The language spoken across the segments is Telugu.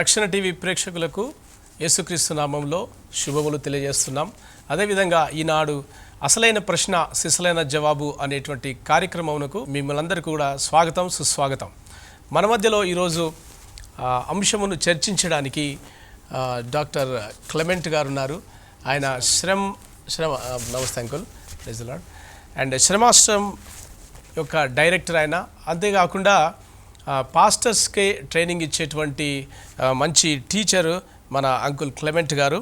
రక్షణ టీవీ ప్రేక్షకులకు యేసుక్రీస్తు నామంలో శుభములు తెలియజేస్తున్నాం. అదేవిధంగా ఈనాడు అసలైన ప్రశ్న సిసలైన జవాబు అనేటువంటి కార్యక్రమమునకు మిమ్మల్ని కూడా స్వాగతం సుస్వాగతం. మన మధ్యలో ఈరోజు అంశమును చర్చించడానికి డాక్టర్ క్లెమెంట్ గారు ఉన్నారు. ఆయన శ్రమ నమస్తే uncle, praise the lord. And శ్రమాశ్రమం యొక్క డైరెక్టర్ ఆయన. అంతేకాకుండా పాస్టర్స్కే ట్రైనింగ్ ఇచ్చేటువంటి మంచి టీచరు మన అంకుల్ క్లెమెంట్ గారు.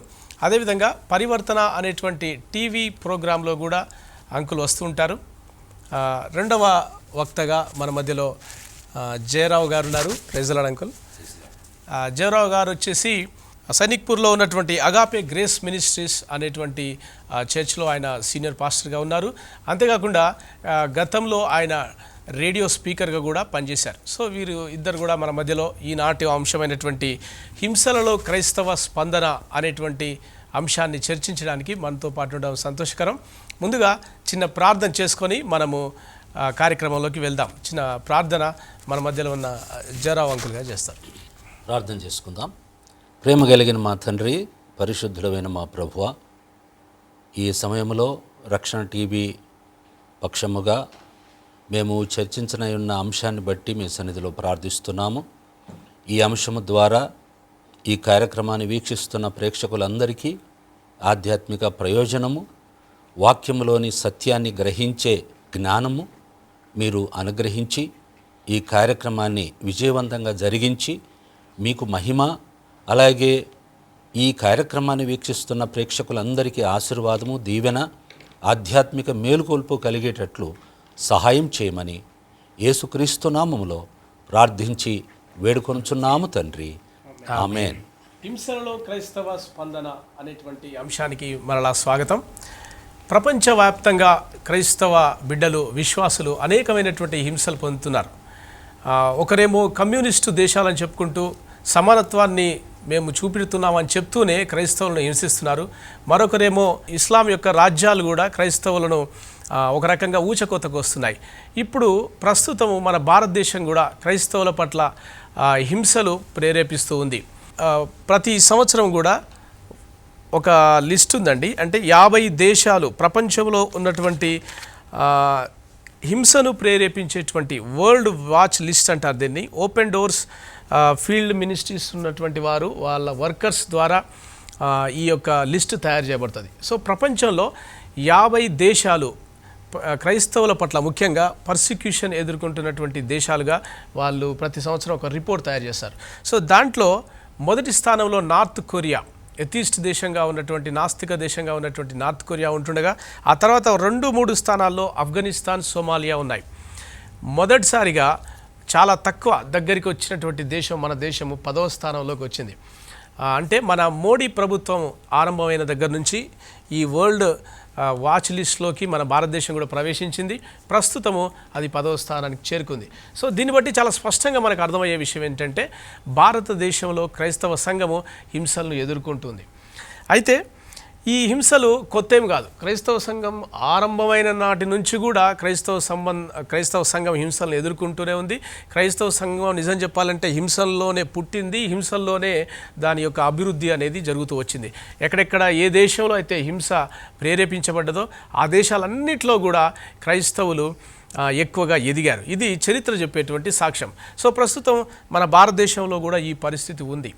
అదేవిధంగా పరివర్తన అనేటువంటి టీవీ ప్రోగ్రాంలో కూడా అంకుల్ వస్తూ ఉంటారు. రెండవ వక్తగా మన మధ్యలో జయరావు గారు ఉన్నారు. Praise the Lord uncle. Jayarao garu వచ్చేసి సైనిక్పూర్లో ఉన్నటువంటి అగాపే గ్రేస్ మినిస్ట్రీస్ అనేటువంటి చర్చ్లో ఆయన సీనియర్ పాస్టర్గా ఉన్నారు. అంతేకాకుండా గతంలో ఆయన రేడియో స్పీకర్గా కూడా పనిచేశారు. సో వీరు ఇద్దరు కూడా మన మధ్యలో ఈనాటి అంశమైనటువంటి హింసలలో క్రైస్తవ స్పందన అనేటువంటి అంశాన్ని చర్చించడానికి మనతో పాటు ఉండడం సంతోషకరం. ముందుగా చిన్న ప్రార్థన చేసుకొని మనము కార్యక్రమంలోకి వెళ్దాం. చిన్న ప్రార్థన మన మధ్యలో ఉన్న జయరావు అంకుల్ గారు చేస్తారు. ప్రార్థన చేసుకుందాం. ప్రేమ కలిగిన మా తండ్రి, పరిశుద్ధుడమైన మా ప్రభువ, ఈ సమయంలో రక్షణ టీవీ పక్షముగా మేము చర్చించనున్న అంశాన్ని బట్టి మీ సన్నిధిలో ప్రార్థిస్తున్నాము. ఈ అంశము ద్వారా ఈ కార్యక్రమాన్ని వీక్షిస్తున్న ప్రేక్షకులందరికీ ఆధ్యాత్మిక ప్రయోజనము, వాక్యములోని సత్యాన్ని గ్రహించే జ్ఞానము మీరు అనుగ్రహించి ఈ కార్యక్రమాన్ని విజయవంతంగా జరిగించి మీకు మహిమ, అలాగే ఈ కార్యక్రమాన్ని వీక్షిస్తున్న ప్రేక్షకులందరికీ ఆశీర్వాదము, దీవెన, ఆధ్యాత్మిక మేలుకొల్పు కలిగేటట్లు సహాయం చేయమని యేసుక్రీస్తు నామములో ప్రార్థించి వేడుకొనుచున్నాము తండ్రి, ఆమేన్. హింసలలో క్రైస్తవ స్పందన అనేటువంటి అంశానికి మరలా స్వాగతం. ప్రపంచవ్యాప్తంగా క్రైస్తవ బిడ్డలు, విశ్వాసులు అనేకమైనటువంటి హింసలు పొందుతున్నారు. ఒకరేమో కమ్యూనిస్టు దేశాలని చెప్పుకుంటూ సమానత్వాన్ని మేము చూపెడుతున్నామని చెప్తూనే క్రైస్తవులను హింసిస్తున్నారు. మరొకరేమో ఇస్లాం యొక్క రాజ్యాలు కూడా క్రైస్తవులను ఒక రకంగా ఊచకోతకు వస్తున్నాయి. ఇప్పుడు ప్రస్తుతం మన భారతదేశం కూడా క్రైస్తవుల పట్ల హింసలు ప్రేరేపిస్తూ ఉంది. ప్రతి సంవత్సరం కూడా ఒక లిస్ట్ ఉందండి. అంటే 50 దేశాలు ప్రపంచంలో ఉన్నటువంటి హింసను ప్రేరేపించేటువంటి వరల్డ్ వాచ్ లిస్ట్ అంటారు దీన్ని. ఓపెన్ డోర్స్ ఫీల్డ్ మినిస్ట్రీస్ ఉన్నటువంటి వారు వాళ్ళ వర్కర్స్ ద్వారా ఈ యొక్క లిస్ట్ తయారు చేయబడుతుంది. సో ప్రపంచంలో 50 దేశాలు క్రైస్తవుల పట్ల ముఖ్యంగా పర్సిక్యూషన్ ఎదుర్కొంటున్నటువంటి దేశాలుగా వాళ్ళు ప్రతి సంవత్సరం ఒక రిపోర్ట్ తయారు చేస్తారు. సో దాంట్లో మొదటి స్థానంలో నార్త్ కొరియా, ఎథీస్ట్ దేశంగా ఉన్నటువంటి, నాస్తిక దేశంగా ఉన్నటువంటి నార్త్ కొరియా ఉంటుండగా, ఆ తర్వాత 2-3 స్థానాల్లో ఆఫ్ఘనిస్తాన్, సోమాలియా ఉన్నాయి. మొదటిసారిగా చాలా తక్కువ దగ్గరికి వచ్చినటువంటి దేశం మన దేశము 10వ స్థానంలోకి వచ్చింది. అంటే మన మోడీ ప్రభుత్వం ఆరంభమైన దగ్గర నుంచి ఈ వరల్డ్ వాచ్ లిస్ట్లోకి మన భారతదేశం కూడా ప్రవేశించింది. ప్రస్తుతము అది 10వ స్థానానికి చేరుకుంది. సో దీన్ని బట్టి చాలా స్పష్టంగా మనకు అర్థమయ్యే విషయం ఏంటంటే భారతదేశంలో క్రైస్తవ సంఘము హింసలను ఎదుర్కొంటుంది. అయితే ఈ హింసలు కొత్త ఏం కాదు. క్రైస్తవ సంఘం ఆరంభమైన నాటి నుంచి కూడా క్రైస్తవ సంఘం హింసలను ఎదుర్కొంటూనే ఉంది. క్రైస్తవ సంఘం నిజం చెప్పాలంటే హింసల్లోనే పుట్టింది, హింసల్లోనే దాని యొక్క అభివృద్ధి అనేది జరుగుతూ వచ్చింది. ఎక్కడెక్కడ ఏ దేశంలో అయితే హింస ప్రేరేపించబడ్డదో ఆ దేశాలన్నింటిలో కూడా క్రైస్తవులు ఎక్కువగా ఎదిగారు. ఇది చరిత్ర చెప్పేటువంటి సాక్ష్యం. సో ప్రస్తుతం మన భారతదేశంలో కూడా ఈ పరిస్థితి ఉంది.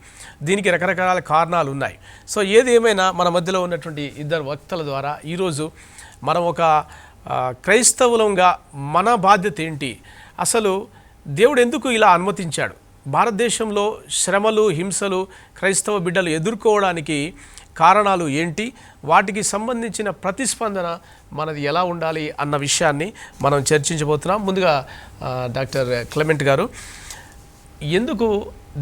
దీనికి రకరకాల కారణాలు ఉన్నాయి. సో ఏది ఏమైనా మన మధ్యలో ఉన్నటువంటి ఇద్దరు వక్తల ద్వారా ఈరోజు మనం ఒక క్రైస్తవులంగా మన బాధ్యత ఏంటి, అసలు దేవుడు ఎందుకు ఇలా అనుమతించాడు, భారతదేశంలో శ్రమలు, హింసలు క్రైస్తవ బిడ్డలు ఎదుర్కోవడానికి కారణాలు ఏంటి, వాటికి సంబంధించిన ప్రతిస్పందన మనది ఎలా ఉండాలి అన్న విషయాన్ని మనం చర్చించబోతున్నాం. ముందుగా డాక్టర్ క్లెమెంట్ గారు, ఎందుకు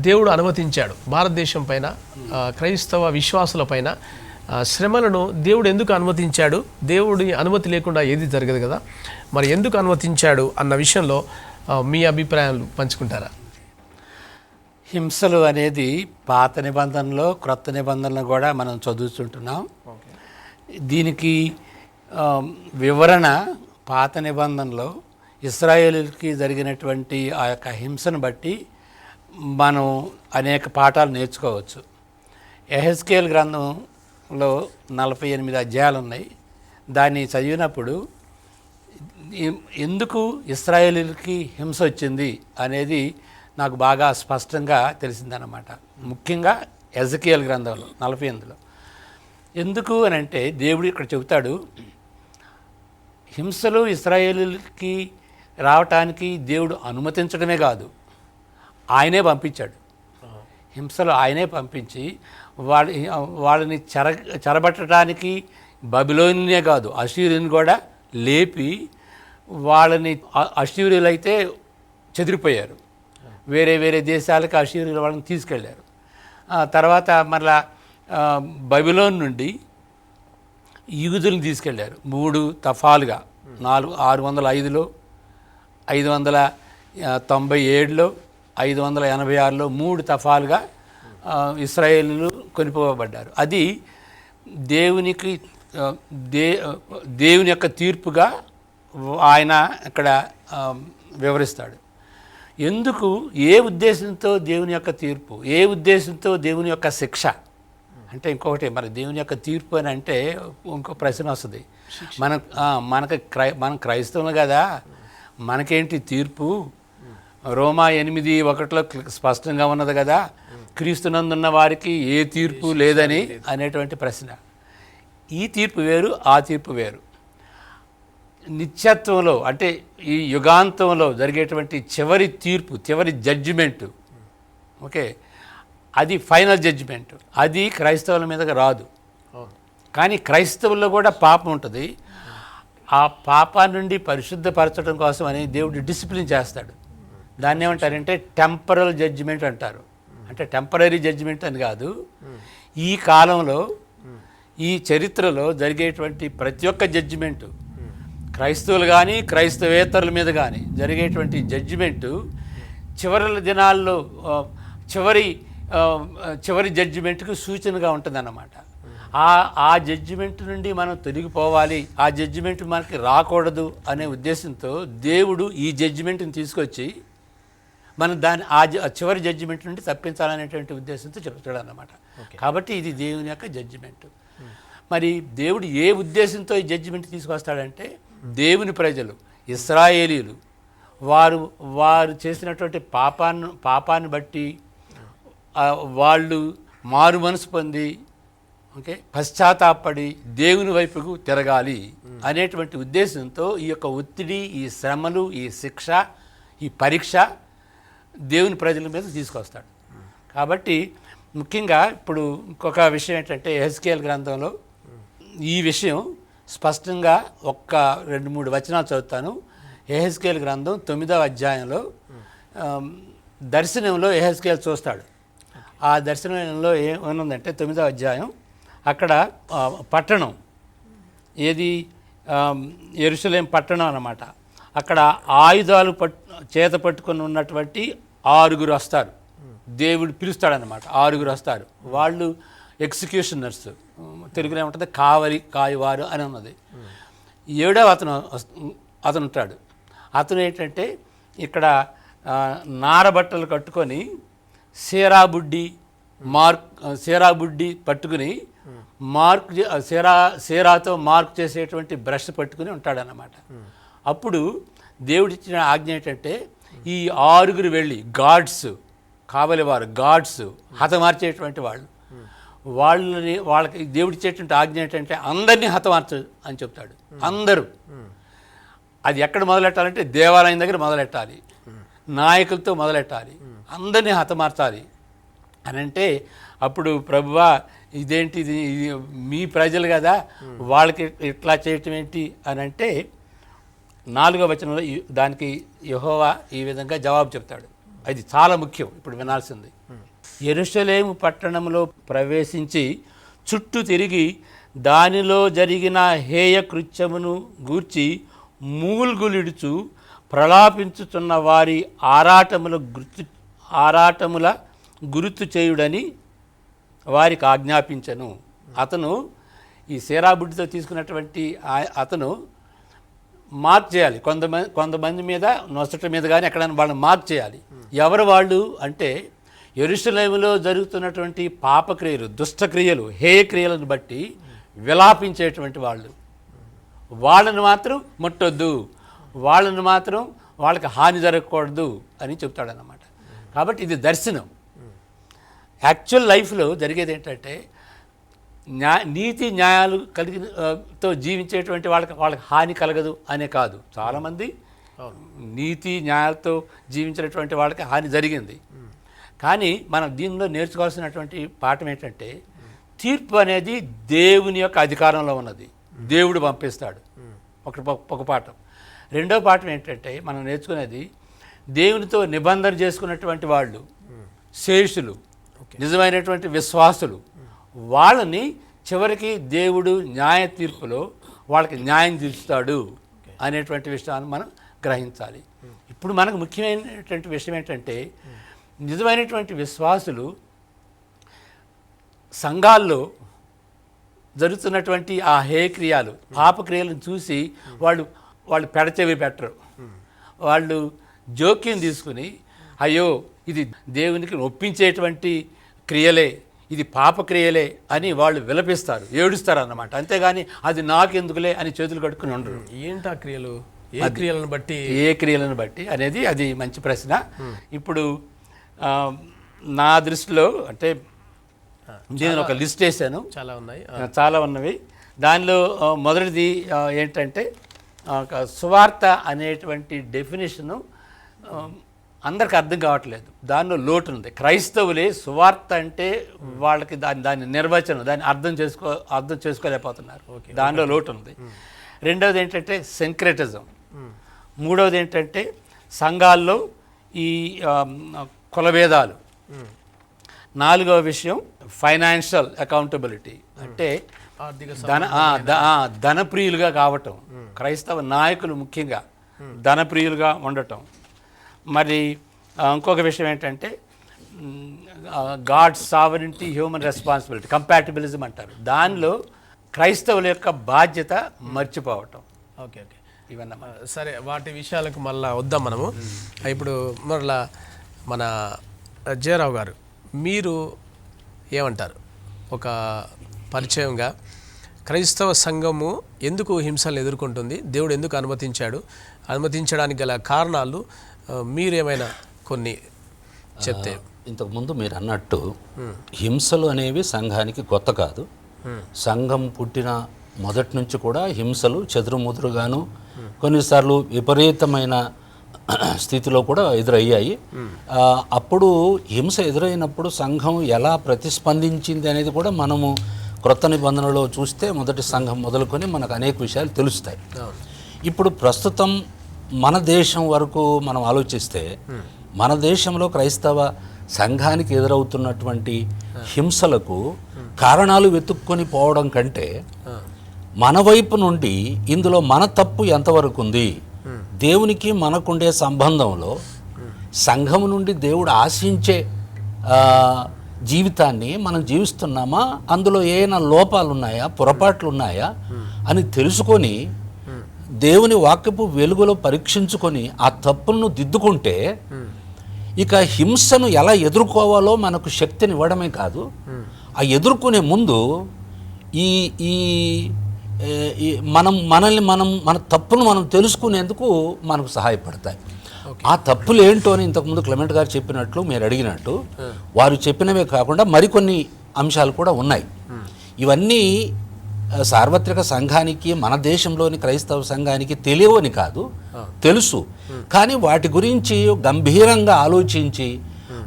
దేవుడు అనుమతించాడు భారతదేశం పైన, క్రైస్తవ విశ్వాసుల పైన శ్రమలను దేవుడు ఎందుకు అనుమతించాడు? దేవుడి అనుమతి లేకుండా ఏది జరగదు కదా, మరి ఎందుకు అనుమతించాడు అన్న విషయంలో మీ అభిప్రాయాలు పంచుకుంటారా? హింసలు అనేది పాత నిబంధనలో, క్రొత్త నిబంధనలు కూడా మనం చదువుతుంటున్నాం. దీనికి వివరణ పాత నిబంధనలో ఇశ్రాయేలుకి జరిగినటువంటి ఆ యొక్క హింసను బట్టి మనం అనేక పాఠాలు నేర్చుకోవచ్చు. యెహెజ్కేలు గ్రంథంలో 48 అధ్యాయాలు ఉన్నాయి. దాన్ని చదివినప్పుడు ఎందుకు ఇశ్రాయేలీయులకి హింస వచ్చింది అనేది నాకు బాగా స్పష్టంగా తెలిసిందన్నమాట. ముఖ్యంగా యెహెజ్కేలు గ్రంథంలో 48లో ఎందుకు అని అంటే దేవుడు ఇక్కడ చెబుతాడు, హింసలు ఇశ్రాయేలీయులకి రావటానికి దేవుడు అనుమతించడమే కాదు, ఆయనే పంపించాడు. హింసలు ఆయనే పంపించి వాళ్ళని చెరబట్టడానికి బబిలోనియే కాదు అష్షూరుని కూడా లేపి వాళ్ళని, అష్షూరులైతే చెదిరిపోయారు, వేరే వేరే దేశాలకు అష్షూరులు వాళ్ళని తీసుకెళ్ళారు. తర్వాత మరలా బబిలోన్ నుండి యూదులను తీసుకెళ్ళారు 3 తఫాలుగా, 605లో, 597లో, 586లో 3 తఫాలుగా ఇశ్రాయేలీయులు కొనిపోబడ్డారు. అది దేవుని యొక్క తీర్పుగా ఆయన ఇక్కడ వివరిస్తాడు. ఎందుకు, ఏ ఉద్దేశంతో దేవుని యొక్క తీర్పు, ఏ ఉద్దేశంతో దేవుని యొక్క శిక్ష అంటే ఇంకొకటి, మరి దేవుని యొక్క తీర్పు అని అంటే ఇంకో ప్రశ్న వస్తుంది. మనం క్రైస్తవులు కదా, మనకేంటి తీర్పు? రోమా 8:1 స్పష్టంగా ఉన్నది కదా, క్రీస్తునందున్న వారికి ఏ తీర్పు లేదని అనేటువంటి ప్రశ్న. ఈ తీర్పు వేరు, ఆ తీర్పు వేరు. నిత్యత్వంలో అంటే ఈ యుగాంతంలో జరిగేటువంటి చివరి తీర్పు, చివరి జడ్జిమెంటు, ఓకే, అది ఫైనల్ జడ్జిమెంట్. అది క్రైస్తవుల మీదకి రాదు. కానీ క్రైస్తవుల్లో కూడా పాపం ఉంటుంది. ఆ పాపాన్ని నుండి పరిశుద్ధపరచడం కోసం అని దేవుడు డిసిప్లిన్ చేస్తాడు. దాన్ని ఏమంటారంటే టెంపరల్ జడ్జిమెంట్ అంటారు. అంటే టెంపరీ జడ్జిమెంట్ అని కాదు, ఈ కాలంలో ఈ చరిత్రలో జరిగేటువంటి ప్రతి ఒక్క జడ్జిమెంటు, క్రైస్తవులు కానీ క్రైస్తవేతరుల మీద కానీ జరిగేటువంటి జడ్జిమెంటు చివరి దినాల్లో చివరి జడ్జిమెంట్కు సూచనగా ఉంటుందన్నమాట. ఆ జడ్జిమెంట్ నుండి మనం తొలగిపోవాలి, ఆ జడ్జిమెంట్ మనకి రాకూడదు అనే ఉద్దేశంతో దేవుడు ఈ జడ్జిమెంట్ని తీసుకొచ్చి మనం ఆ చివరి జడ్జిమెంట్ నుండి తప్పించాలనేటువంటి ఉద్దేశంతో చెప్తాడు అన్నమాట. కాబట్టి ఇది దేవుని యొక్క జడ్జిమెంట్. మరి దేవుడు ఏ ఉద్దేశంతో ఈ జడ్జిమెంట్ తీసుకొస్తాడంటే, దేవుని ప్రజలు ఇశ్రాయేలీయులు వారు చేసినటువంటి పాపాన్ని బట్టి వాళ్ళు మారు మనసు పొంది, ఓకే, పశ్చాత్తాపడి దేవుని వైపుకు తిరగాలి అనేటువంటి ఉద్దేశంతో ఈ యొక్క ఒత్తిడి, ఈ శ్రమలు, ఈ శిక్ష, ఈ పరీక్ష దేవుని ప్రజల మీద తీసుకొస్తాడు. కాబట్టి ముఖ్యంగా ఇప్పుడు ఇంకొక విషయం ఏంటంటే, యెహెజ్కేలు గ్రంథంలో ఈ విషయం స్పష్టంగా 2-3 వచనాలు చదువుతాను. యెహెజ్కేలు గ్రంథం 9వ అధ్యాయంలో దర్శనంలో యెహెజ్కేలు చూస్తాడు. ఆ దర్శనంలో ఏమనుందంటే 9వ అధ్యాయం, అక్కడ పట్టణం ఏది, యెరూషలేం పట్టణం అన్నమాట. అక్కడ ఆయుధాలు చేత పట్టుకొని ఉన్నటువంటి 6 వస్తారు. దేవుడు పిలుస్తాడనమాట. 6 వస్తారు. వాళ్ళు ఎగ్జిక్యూషనర్స్, తెలుగులో ఏమంటుంది, కాయవారు అని ఉన్నది. 7వ అతను ఉంటాడు. అతను ఏంటంటే ఇక్కడ నారబట్టలు కట్టుకొని సేరాబుడ్డి పట్టుకుని సేరాతో మార్క్ చేసేటువంటి బ్రష్ పట్టుకుని ఉంటాడన్నమాట. అప్పుడు దేవుడిచ్చిన ఆజ్ఞ ఏంటంటే, ఈ 6 వెళ్ళి కావలివారు గాడ్స్ హతమార్చేటువంటి వాళ్ళకి దేవుడిచ్చేటువంటి ఆజ్ఞ ఏంటంటే, అందరినీ హతమార్చు అని చెప్తాడు. అందరూ. అది ఎక్కడ మొదలెట్టాలంటే దేవాలయం దగ్గర మొదలెట్టాలి, నాయకులతో మొదలెట్టాలి, అందరినీ హతమార్చాలి అని అంటే, అప్పుడు ప్రభువా ఇదేంటి, ఇది మీ ప్రజలు కదా, వాళ్ళకి ఇట్లా చేయటం ఏంటి అని అంటే, 4వ వచనంలో దానికి యెహోవా ఈ విధంగా జవాబు చెప్తాడు. అది చాలా ముఖ్యం, ఇప్పుడు వినాల్సింది. యెరూషలేము పట్టణంలో ప్రవేశించి చుట్టూ తిరిగి దానిలో జరిగిన హేయ కృత్యమును గూర్చి మూల్గులిడుచు ప్రలాపించుతున్న వారి ఆరాటముల గుర్తు చేయుడని వారికి ఆజ్ఞాపించను. అతను ఈ సేరాబుడ్డితో తీసుకున్నటువంటి అతను మార్క్ చేయాలి. కొంతమంది మీద నొసట మీద కానీ ఎక్కడైనా వాళ్ళని మార్క్ చేయాలి. ఎవరు వాళ్ళు అంటే యెరూషలేములో జరుగుతున్నటువంటి పాపక్రియలు, దుష్టక్రియలు, హేయక్రియలను బట్టి విలాపించేటువంటి వాళ్ళు. వాళ్ళని మాత్రం ముట్టొద్దు, వాళ్ళని మాత్రం వాళ్ళకి హాని జరగకూడదు అని చెప్తాడన్నమాట. కాబట్టి ఇది దర్శనం. యాక్చువల్ లైఫ్లో జరిగేది ఏంటంటే నీతి న్యాయాలు తో జీవించేటువంటి వాళ్ళకి హాని కలగదు అనే కాదు. చాలామంది నీతి న్యాయాలతో జీవించినటువంటి వాళ్ళకి హాని జరిగింది. కానీ మనం దీనిలో నేర్చుకోవాల్సినటువంటి పాఠం ఏంటంటే తీర్పు అనేది దేవుని యొక్క అధికారంలో ఉన్నది, దేవుడు పంపిస్తాడు. ఒక పాఠం. రెండో పాఠం ఏంటంటే మనం నేర్చుకునేది దేవునితో నిబంధన చేసుకున్నటువంటి వాళ్ళు, శేషులు, నిజమైనటువంటి విశ్వాసులు, వాళ్ళని చివరికి దేవుడు న్యాయ తీర్పులో వాళ్ళకి న్యాయం తీరుస్తాడు అనేటువంటి విషయాన్ని మనం గ్రహించాలి. ఇప్పుడు మనకు ముఖ్యమైనటువంటి విషయం ఏంటంటే నిజమైనటువంటి విశ్వాసులు సంఘాల్లో జరుగుతున్నటువంటి ఆ హేయక్రియలు, పాపక్రియలను చూసి వాళ్ళు పెడచెవి పెట్టరు. వాళ్ళు జోక్యం తీసుకుని అయ్యో ఇది దేవునికి ఒప్పించేటువంటి క్రియలే, ఇది పాపక్రియలే అని వాళ్ళు విలపిస్తారు, ఏడుస్తారు అన్నమాట. అంతేగాని అది నాకెందుకులే అని చేతులు కట్టుకుని ఉండరు. ఏంటి ఆ క్రియలు, ఏ క్రియలను బట్టి అనేది అది మంచి ప్రశ్న. ఇప్పుడు నా దృష్టిలో అంటే నేను ఒక లిస్ట్ వేసాను, చాలా ఉన్నవి. దానిలో మొదటిది ఏంటంటే సువార్త అనేటువంటి డెఫినేషను అందరికి అర్థం కావట్లేదు. దానిలో లోటు ఉంది. క్రైస్తవులే సువార్త అంటే వాళ్ళకి దాని నిర్వచనం, దాన్ని అర్థం చేసుకోలేకపోతున్నారు. దానిలో లోటు ఉంది. రెండవది ఏంటంటే సింక్రెటిజం. మూడవది ఏంటంటే సంఘాల్లో ఈ కులభేదాలు. నాలుగవ విషయం ఫైనాన్షియల్ అకౌంటబిలిటీ, అంటే ధనప్రియులుగా కావటం. క్రైస్తవ నాయకులు ముఖ్యంగా ధనప్రియులుగా ఉండటం. మరి ఇంకొక విషయం ఏంటంటే గాడ్స్ సావరెంటీ, హ్యూమన్ రెస్పాన్సిబిలిటీ, కంపాటిబిలిజం అంటారు. దానిలో క్రైస్తవుల యొక్క బాధ్యత మర్చిపోవటం. ఓకే ఓకే ఇవన్నీ సరే, వాటి విషయాలకు మళ్ళీ వద్దాం మనము. ఇప్పుడు మరలా మన జయరావు గారు, మీరు ఏమంటారు? ఒక పరిచయంగా క్రైస్తవ సంఘము ఎందుకు హింసలు ఎదుర్కొంటుంది, దేవుడు ఎందుకు అనుమతించడానికి గల కారణాలు మీరేమైనా కొన్ని చెప్తే. ఇంతకుముందు మీరు అన్నట్టు హింసలు అనేవి సంఘానికి కొత్త కాదు. సంఘం పుట్టిన మొదటి నుంచి కూడా హింసలు చెదురుముదురుగాను, కొన్నిసార్లు విపరీతమైన స్థితిలో కూడా ఎదురయ్యాయి. అప్పుడు హింస ఎదురైనప్పుడు సంఘం ఎలా ప్రతిస్పందించింది అనేది కూడా మనము క్రొత్త నిబంధనలో చూస్తే మొదటి సంఘం మొదలుకొని మనకు అనేక విషయాలు తెలుస్తాయి. ఇప్పుడు ప్రస్తుతం మన దేశం వరకు మనం ఆలోచిస్తే మన దేశంలో క్రైస్తవ సంఘానికి ఎదురవుతున్నటువంటి హింసలకు కారణాలు వెతుక్కొని పోవడం కంటే మన వైపు నుండి ఇందులో మన తప్పు ఎంతవరకు ఉంది, దేవునికి మనకుండే సంబంధంలో సంఘం నుండి దేవుడు ఆశించే జీవితాన్ని మనం జీవిస్తున్నామా, అందులో ఏమైనా లోపాలు ఉన్నాయా, పొరపాట్లు ఉన్నాయా అని తెలుసుకొని దేవుని వాక్యపు వెలుగులో పరీక్షించుకొని ఆ తప్పులను దిద్దుకుంటే ఇక హింసను ఎలా ఎదుర్కోవాలో మనకు శక్తిని ఇవ్వడమే కాదు, ఆ ఎదుర్కొనే ముందు మన తప్పును మనం తెలుసుకునేందుకు మనకు సహాయపడతాయి. ఆ తప్పులు ఏంటో అని ఇంతకుముందు క్లెమెంట్ గారు చెప్పినట్లు, మీరు అడిగినట్టు వారు చెప్పినవే కాకుండా మరికొన్ని అంశాలు కూడా ఉన్నాయి. ఇవన్నీ సార్వత్రిక సంఘానికి, మన దేశంలోని క్రైస్తవ సంఘానికి తెలియవని కాదు, తెలుసు. కానీ వాటి గురించి గంభీరంగా ఆలోచించి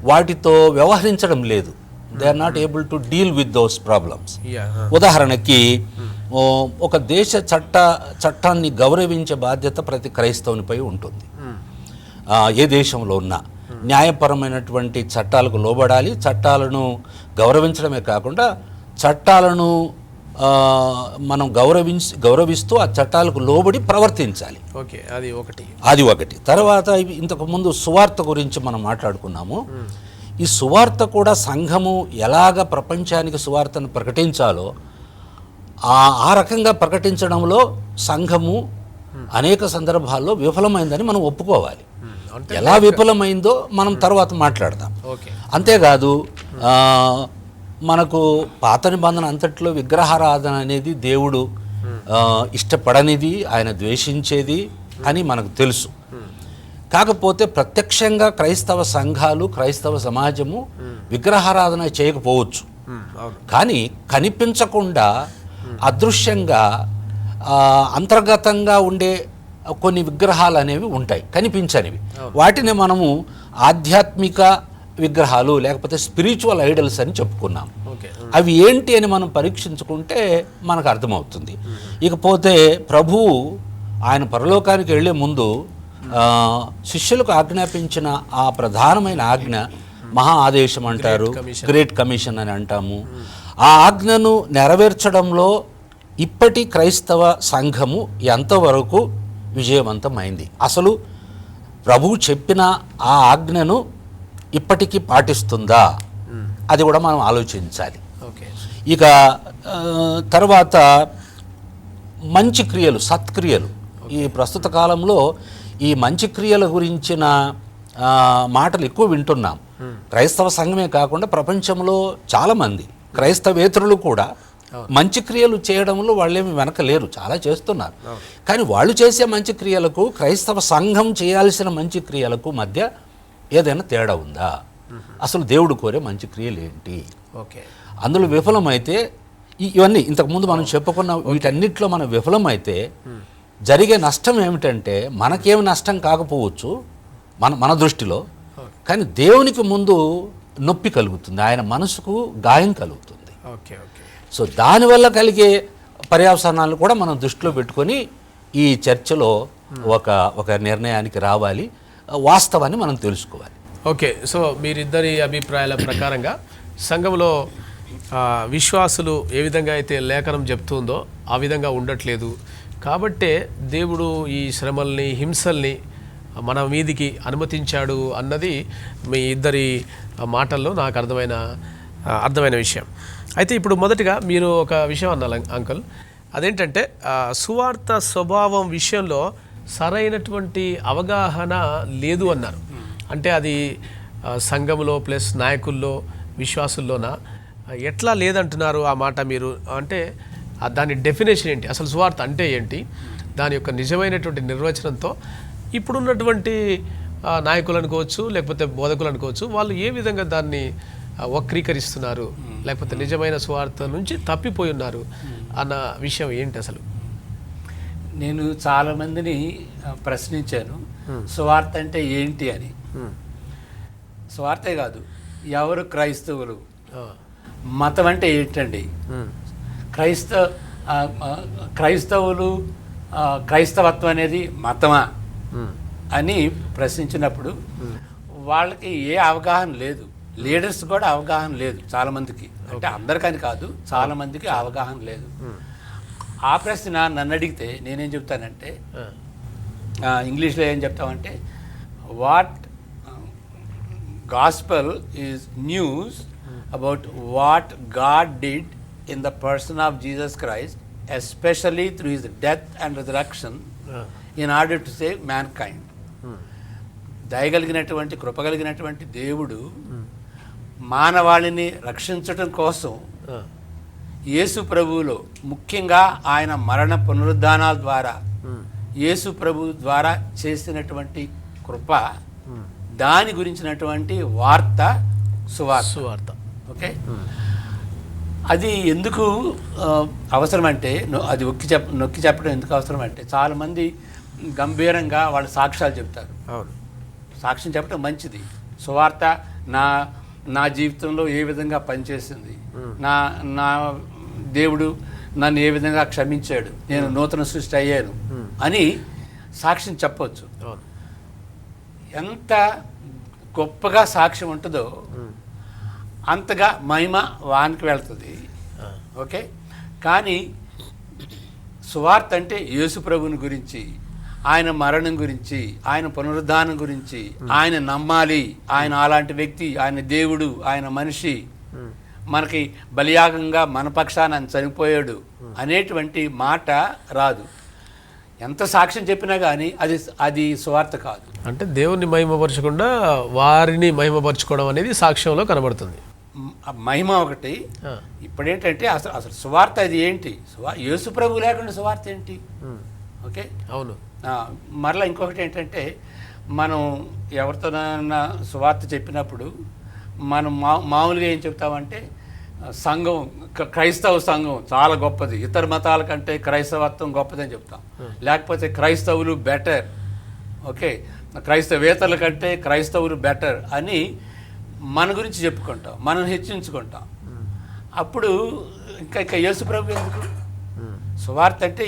వాటితో వ్యవహరించడం లేదు. They are not able to deal with those problems. ఉదాహరణకి ఒక దేశ చట్టాన్ని గౌరవించే బాధ్యత ప్రతి క్రైస్తవునిపై ఉంటుంది. ఏ దేశంలో ఉన్నా న్యాయపరమైనటువంటి చట్టాలకు లోబడాలి, చట్టాలను గౌరవించడమే కాకుండా చట్టాలను మనం గౌరవిస్తూ ఆ చట్టాలకు లోబడి ప్రవర్తించాలి. ఓకే, అది ఒకటి. తర్వాత ఇంతకుముందు సువార్త గురించి మనం మాట్లాడుకున్నాము. ఈ సువార్త కూడా సంఘము ఎలాగ ప్రపంచానికి సువార్తను ప్రకటించాలో ఆ రకంగా ప్రకటించడంలో సంఘము అనేక సందర్భాల్లో విఫలమైందని మనం ఒప్పుకోవాలి. అంటే ఎలా విఫలమైందో మనం తర్వాత మాట్లాడదాం. ఓకే. అంతేకాదు మనకు పాత నిబంధన అంతట్లో విగ్రహారాధన అనేది దేవుడు ఇష్టపడనిది, ఆయన ద్వేషించేది అని మనకు తెలుసు. కాకపోతే ప్రత్యక్షంగా క్రైస్తవ సంఘాలు, క్రైస్తవ సమాజము విగ్రహారాధన చేయకపోవచ్చు, కానీ కనిపించకుండా అదృశ్యంగా అంతర్గతంగా ఉండే కొన్ని విగ్రహాలు అనేవి ఉంటాయి, కనిపించనివి. వాటిని మనము ఆధ్యాత్మిక విగ్రహాలు లేకపోతే స్పిరిచువల్ ఐడల్స్ అని చెప్పుకున్నాం. అవి ఏంటి అని మనం పరీక్షించుకుంటే మనకు అర్థమవుతుంది. ఇకపోతే ప్రభువు ఆయన పరలోకానికి వెళ్ళే ముందు శిష్యులకు ఆజ్ఞాపించిన ఆ ప్రధానమైన ఆజ్ఞ మహా ఆదేశం అంటారు, గ్రేట్ కమిషన్ అని అంటాము. ఆ ఆజ్ఞను నెరవేర్చడంలో ఇప్పటి క్రైస్తవ సంఘము ఎంతవరకు విజయవంతమైంది, అసలు ప్రభువు చెప్పిన ఆ ఆజ్ఞను ఇప్పటికీ పాటిస్తుందా, అది కూడా మనం ఆలోచించాలి. ఇక తర్వాత మంచి క్రియలు, సత్క్రియలు. ఈ ప్రస్తుత కాలంలో ఈ మంచి క్రియల గురించిన మాటలు ఎక్కువ వింటున్నాం. క్రైస్తవ సంఘమే కాకుండా ప్రపంచంలో చాలామంది క్రైస్తవేతరులు కూడా మంచి క్రియలు చేయడంలో వాళ్ళేమి వెనకలేరు, చాలా చేస్తున్నారు. కానీ వాళ్ళు చేసే మంచి క్రియలకు క్రైస్తవ సంఘం చేయాల్సిన మంచి క్రియలకు మధ్య ఏదైనా తేడా ఉందా, అసలు దేవుడు కోరే మంచి క్రియలు ఏంటి, అందులో విఫలమైతే ఇవన్నీ ఇంతకుముందు మనం చెప్పుకున్న వీటన్నిటిలో మనం విఫలమైతే జరిగే నష్టం ఏమిటంటే మనకేమి నష్టం కాకపోవచ్చు మన దృష్టిలో, కానీ దేవునికి ముందు నొప్పి కలుగుతుంది, ఆయన మనసుకు గాయం కలుగుతుంది. సో దానివల్ల కలిగే పర్యవసానాలను కూడా మనం దృష్టిలో పెట్టుకొని ఈ చర్చలో ఒక నిర్ణయానికి రావాలి, వాస్తవాన్ని మనం తెలుసుకోవాలి. ఓకే. సో మీరిద్దరి అభిప్రాయాల ప్రకారంగా సంఘంలో విశ్వాసులు ఏ విధంగా అయితే లేఖనం చెప్తుందో ఆ విధంగా ఉండట్లేదు కాబట్టే దేవుడు ఈ శ్రమల్ని, హింసల్ని మన మీదికి అనుమతించాడు అన్నది మీ ఇద్దరి మాటల్లో నాకు అర్థమైన విషయం. అయితే ఇప్పుడు మొదటిగా మీరు ఒక విషయం అన్నారు అంకుల్, అదేంటంటే సువార్త స్వభావం విషయంలో సరైనటువంటి అవగాహన లేదు అన్నారు. అంటే అది సంఘంలో ప్లస్ నాయకుల్లో, విశ్వాసుల్లోన ఎట్లా లేదంటున్నారు ఆ మాట మీరు? అంటే దాని డెఫినేషన్ ఏంటి, అసలు సువార్త అంటే ఏంటి, దాని యొక్క నిజమైనటువంటి నిర్వచనంతో ఇప్పుడున్నటువంటి నాయకులు అనుకోవచ్చు లేకపోతే బోధకులు అనుకోవచ్చు, వాళ్ళు ఏ విధంగా దాన్ని వక్రీకరిస్తున్నారు లేకపోతే నిజమైన సువార్త నుంచి తప్పిపోయి ఉన్నారు అన్న విషయం ఏంటి అసలు? నేను చాలామందిని ప్రశ్నించాను సువార్త అంటే ఏంటి అని. సువార్తే కాదు, ఎవరు క్రైస్తవులు, మతం అంటే ఏంటండి, క్రైస్తవులు క్రైస్తవత్వం అనేది మతమా అని ప్రశ్నించినప్పుడు వాళ్ళకి ఏ అవగాహన లేదు, లీడర్స్ కూడా అవగాహన లేదు చాలామందికి, అంటే అందరికని కాదు చాలామందికి అవగాహన లేదు. ఆ ప్రశ్న నన్ను అడిగితే నేనేం చెప్తానంటే, ఇంగ్లీష్లో ఏం చెప్తామంటే, what gospel is news about what God did in the person of Jesus Christ, especially through his death and resurrection, in order to save mankind. దయగలిగినటువంటి కృపగలిగినటువంటి దేవుడు మానవాళిని రక్షించటం కోసం యేసు ప్రభువులో ముఖ్యంగా ఆయన మరణ పునరుద్ధానాల ద్వారా యేసు ప్రభు ద్వారా చేసినటువంటి కృప, దాని గురించినటువంటి వార్త సువార్త. ఓకే, అది ఎందుకు అవసరం అంటే, అది నొక్కి చెప్పడం ఎందుకు అవసరం అంటే, చాలామంది గంభీరంగా వాళ్ళ సాక్ష్యాలు చెప్తారు. సాక్ష్యం చెప్పడం మంచిది, సువార్త నా జీవితంలో ఏ విధంగా పనిచేసింది, నా దేవుడు నన్ను ఏ విధంగా క్షమించాడు, నేను నూతన సృష్టి అయ్యాను అని సాక్ష్యం చెప్పవచ్చు. ఎంత గొప్పగా సాక్ష్యం ఉంటుందో అంతగా మహిమ వానికి వెళ్తుంది. ఓకే, కానీ సువార్త అంటే యేసు ప్రభుని గురించి, ఆయన మరణం గురించి, ఆయన పునరుద్ధానం గురించి, ఆయన నమ్మాలి, ఆయన అలాంటి వ్యక్తి, ఆయన దేవుడు, ఆయన మనిషి, మనకి బలియాగంగా మన పక్షాన చనిపోయాడు అనేటువంటి మాట రాదు. ఎంత సాక్ష్యం చెప్పినా కానీ అది సువార్త కాదు. అంటే దేవుని మహిమపరచకుండా వారిని మహిమపరచుకోవడం అనేది సాక్ష్యంలో కనబడుతుంది. మహిమ ఒకటి. ఇప్పుడేంటంటే అసలు సువార్త అది ఏంటి? యేసు ప్రభు లేకుండా సువార్త ఏంటి? ఓకే, అవును. మరలా ఇంకొకటి ఏంటంటే, మనం ఎవరితోనైనా సువార్త చెప్పినప్పుడు మనం మామూలుగా ఏం చెప్తామంటే, సంఘం, క్రైస్తవ సంఘం చాలా గొప్పది, ఇతర మతాల కంటే క్రైస్తవత్వం గొప్పదని చెప్తాం. లేకపోతే క్రైస్తవులు బెటర్, ఓకే, క్రైస్తవేతల కంటే క్రైస్తవులు బెటర్ అని మన గురించి చెప్పుకుంటాం, మనం హెచ్చించుకుంటాం. అప్పుడు ఇంకా యేసుప్రభు ఎందుకు? సువార్త అంటే